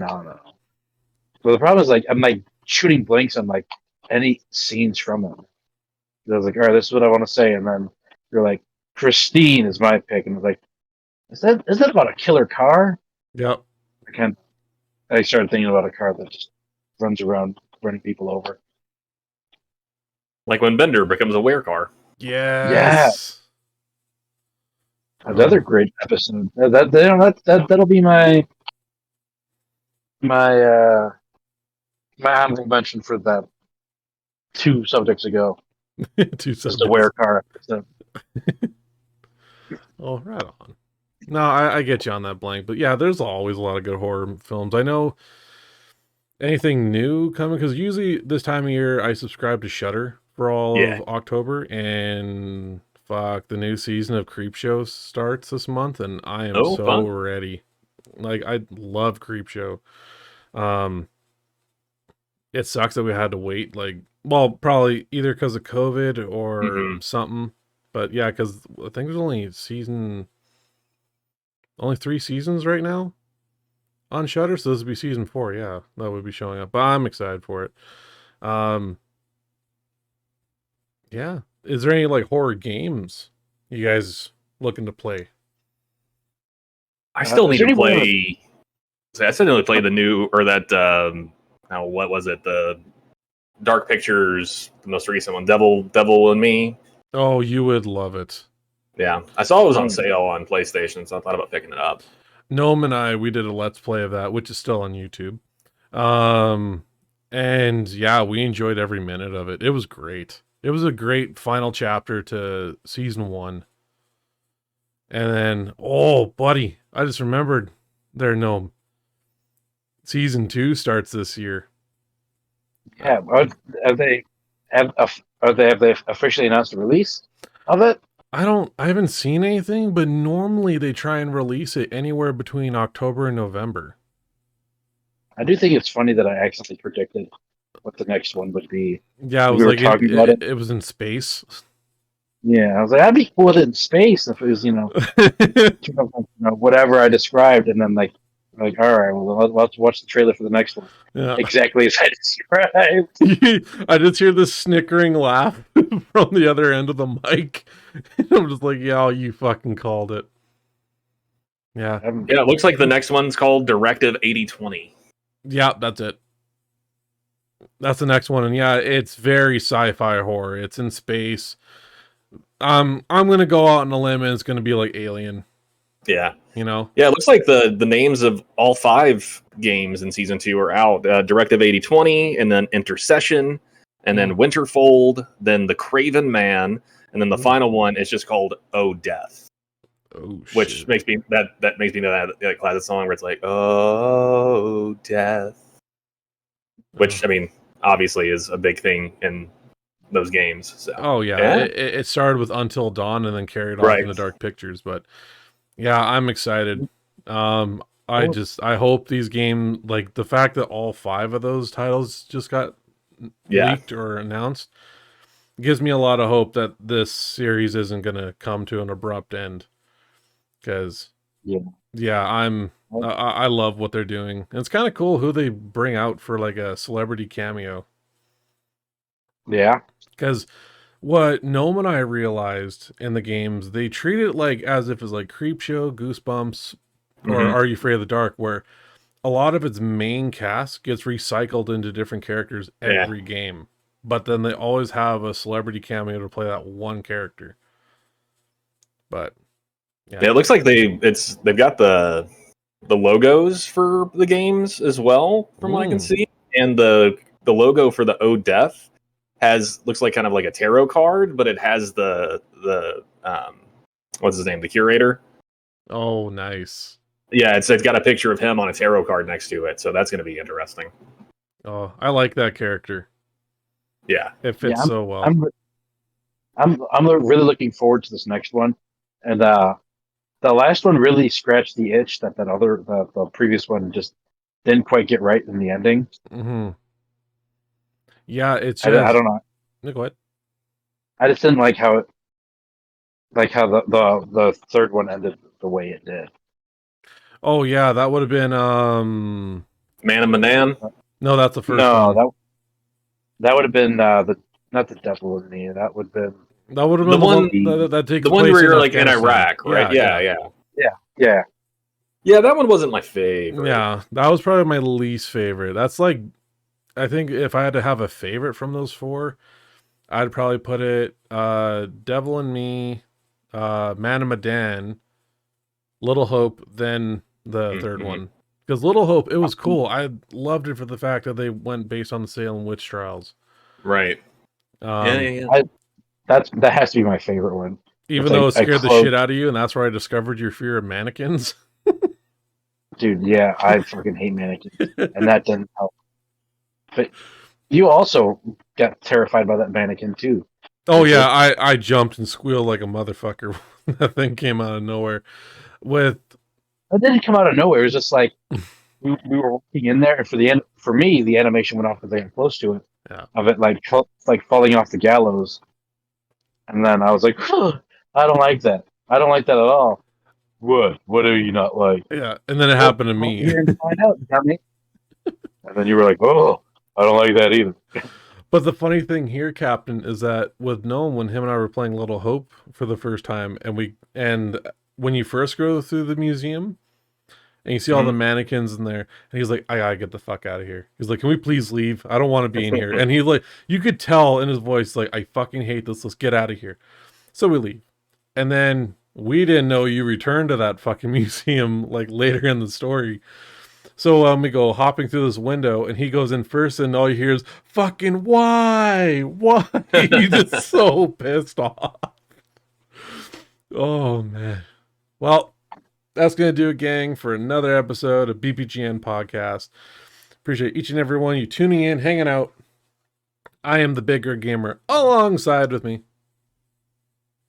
Well, the problem is like I'm like shooting blanks on like any scenes from it. I was like, all right, this is what I want to say, and then you're like, Christine is my pick, and I was like, is that about a killer car? Yep. I started thinking about a car that just runs around running people over. Like when Bender becomes a werecar. Yes. Yeah. Another great episode. That'll be my honorable mention for that 2 subjects ago. 2 subjects. Just a werecar episode. Oh, right on. No, I get you on that blank, but yeah, there's always a lot of good horror films. I know anything new coming because usually this time of year I subscribe to Shudder for all of October, and fuck, the new season of Creepshow starts this month, and I am so ready. Like, I love Creepshow. It sucks that we had to wait, like, well, probably either because of COVID or something, but yeah, because I think there's only 3 seasons right now on Shudder, so this would be season 4. Yeah, that would be showing up, but I'm excited for it. Yeah, is there any like horror games you guys looking to play? I still need to play. I still need to play the new, or that. What was it? The Dark Pictures, the most recent one, Devil and Me. Oh, you would love it. Yeah, I saw it was on sale on PlayStation, so I thought about picking it up. Gnome and we did a Let's Play of that, which is still on YouTube. And yeah, we enjoyed every minute of it. It was great. It was a great final chapter to season 1. And then, oh, buddy, I just remembered there, Gnome. Season 2 starts this year. Yeah, have they officially announced the release of it? I haven't seen anything, but normally they try and release it anywhere between October and November. I do think it's funny that I accidentally predicted what the next one would be. Yeah, it was like it was in space. Yeah, I was like, I'd be cool with it in space if it was, whatever I described, and then like, all right, well, let's watch the trailer for the next one. Yeah. Exactly as I described. I just hear this snickering laugh from the other end of the mic. I'm just like, yeah, you fucking called it. Yeah. Yeah, it looks like the next one's called Directive 8020. Yeah, that's it. That's the next one, and yeah, it's very sci-fi horror. It's in space. I'm gonna go out on a limb, and it's gonna be like Alien. Yeah. You know? Yeah, it looks like the names of all 5 games in season 2 are out. Directive 8020, and then Intercession, and then Winterfold, then The Craven Man, and then the final one is just called Oh Death. Oh shit. Which makes me that makes me know that classic song where it's like Oh Death. Which I mean, obviously is a big thing in those games. So Oh yeah. It started with Until Dawn and then carried on into Dark Pictures, but yeah, I'm excited. I hope these games, like the fact that all 5 of those titles just got leaked or announced, gives me a lot of hope that this series isn't going to come to an abrupt end. Because I love what they're doing. And it's kind of cool who they bring out for like a celebrity cameo. Yeah. Because what Gnome and I realized in the games, they treat it like as if it's like Creepshow, Goosebumps, or Are You Afraid of the Dark, where a lot of its main cast gets recycled into different characters every game. But then they always have a celebrity cameo to play that one character. But yeah, it looks like they've got the logos for the games as well, from what I can see, and the logo for the Oh Death looks like kind of like a tarot card, but it has the what's his name, the curator. Oh, nice. Yeah, it's got a picture of him on a tarot card next to it, so that's going to be interesting. Oh, I like that character. Yeah, it fits so well. I'm really looking forward to this next one, and the last one really scratched the itch that the previous one just didn't quite get right in the ending. Yeah, it's just, I don't know. No, go ahead. I just didn't like how the third one ended the way it did. Oh yeah, that would have been Man of Medan. No, that's the first one. No, that would have been not the Devil in Me. That would have been the one that takes the one place where you're in like in Iraq, right? Yeah. Yeah, that one wasn't my favorite. Yeah, that was probably my least favorite. That's like, I think if I had to have a favorite from those 4, I'd probably put it Devil in Me, Man of Medan, Little Hope, then the third one. Because Little Hope, it was cool. I loved it for the fact that they went based on the Salem witch trials. Right. That has to be my favorite one. Even though it scared the shit out of you, and that's where I discovered your fear of mannequins. Dude, yeah, I fucking hate mannequins, and that didn't help. But you also got terrified by that mannequin too. Oh yeah, I jumped and squealed like a motherfucker when that thing came out of nowhere. It didn't come out of nowhere. It was just like we were walking in there, and for me, the animation went off as they got close to it. Yeah. Of it like falling off the gallows, and then I was like, I don't like that. I don't like that at all. What? What do you not like? Yeah, and then it happened to me. Here to find out, dummy. And then you were like, oh, I don't like that either. But the funny thing here, Captain, is that with Gnome, when him and I were playing Little Hope for the first time, and when you first go through the museum, and you see all the mannequins in there, and he's like, I gotta get the fuck out of here. He's like, can we please leave? I don't want to be in here. And he's like, you could tell in his voice, like, I fucking hate this. Let's get out of here. So we leave. And then we didn't know you returned to that fucking museum like later in the story. So we go hopping through this window, and he goes in first, and all you hear is, fucking why? Why? He's just so pissed off. Oh, man. Well, that's going to do it, gang, for another episode of BPGN Podcast. Appreciate each and every one of you tuning in, hanging out. I am the BIGREDGAMER, alongside with me,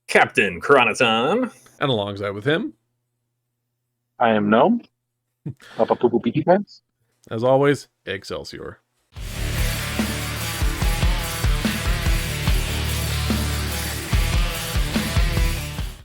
Captain Chronoton. And alongside with him, I am Gnome. Papa Poo Poo Pee Pants. As always, Excelsior.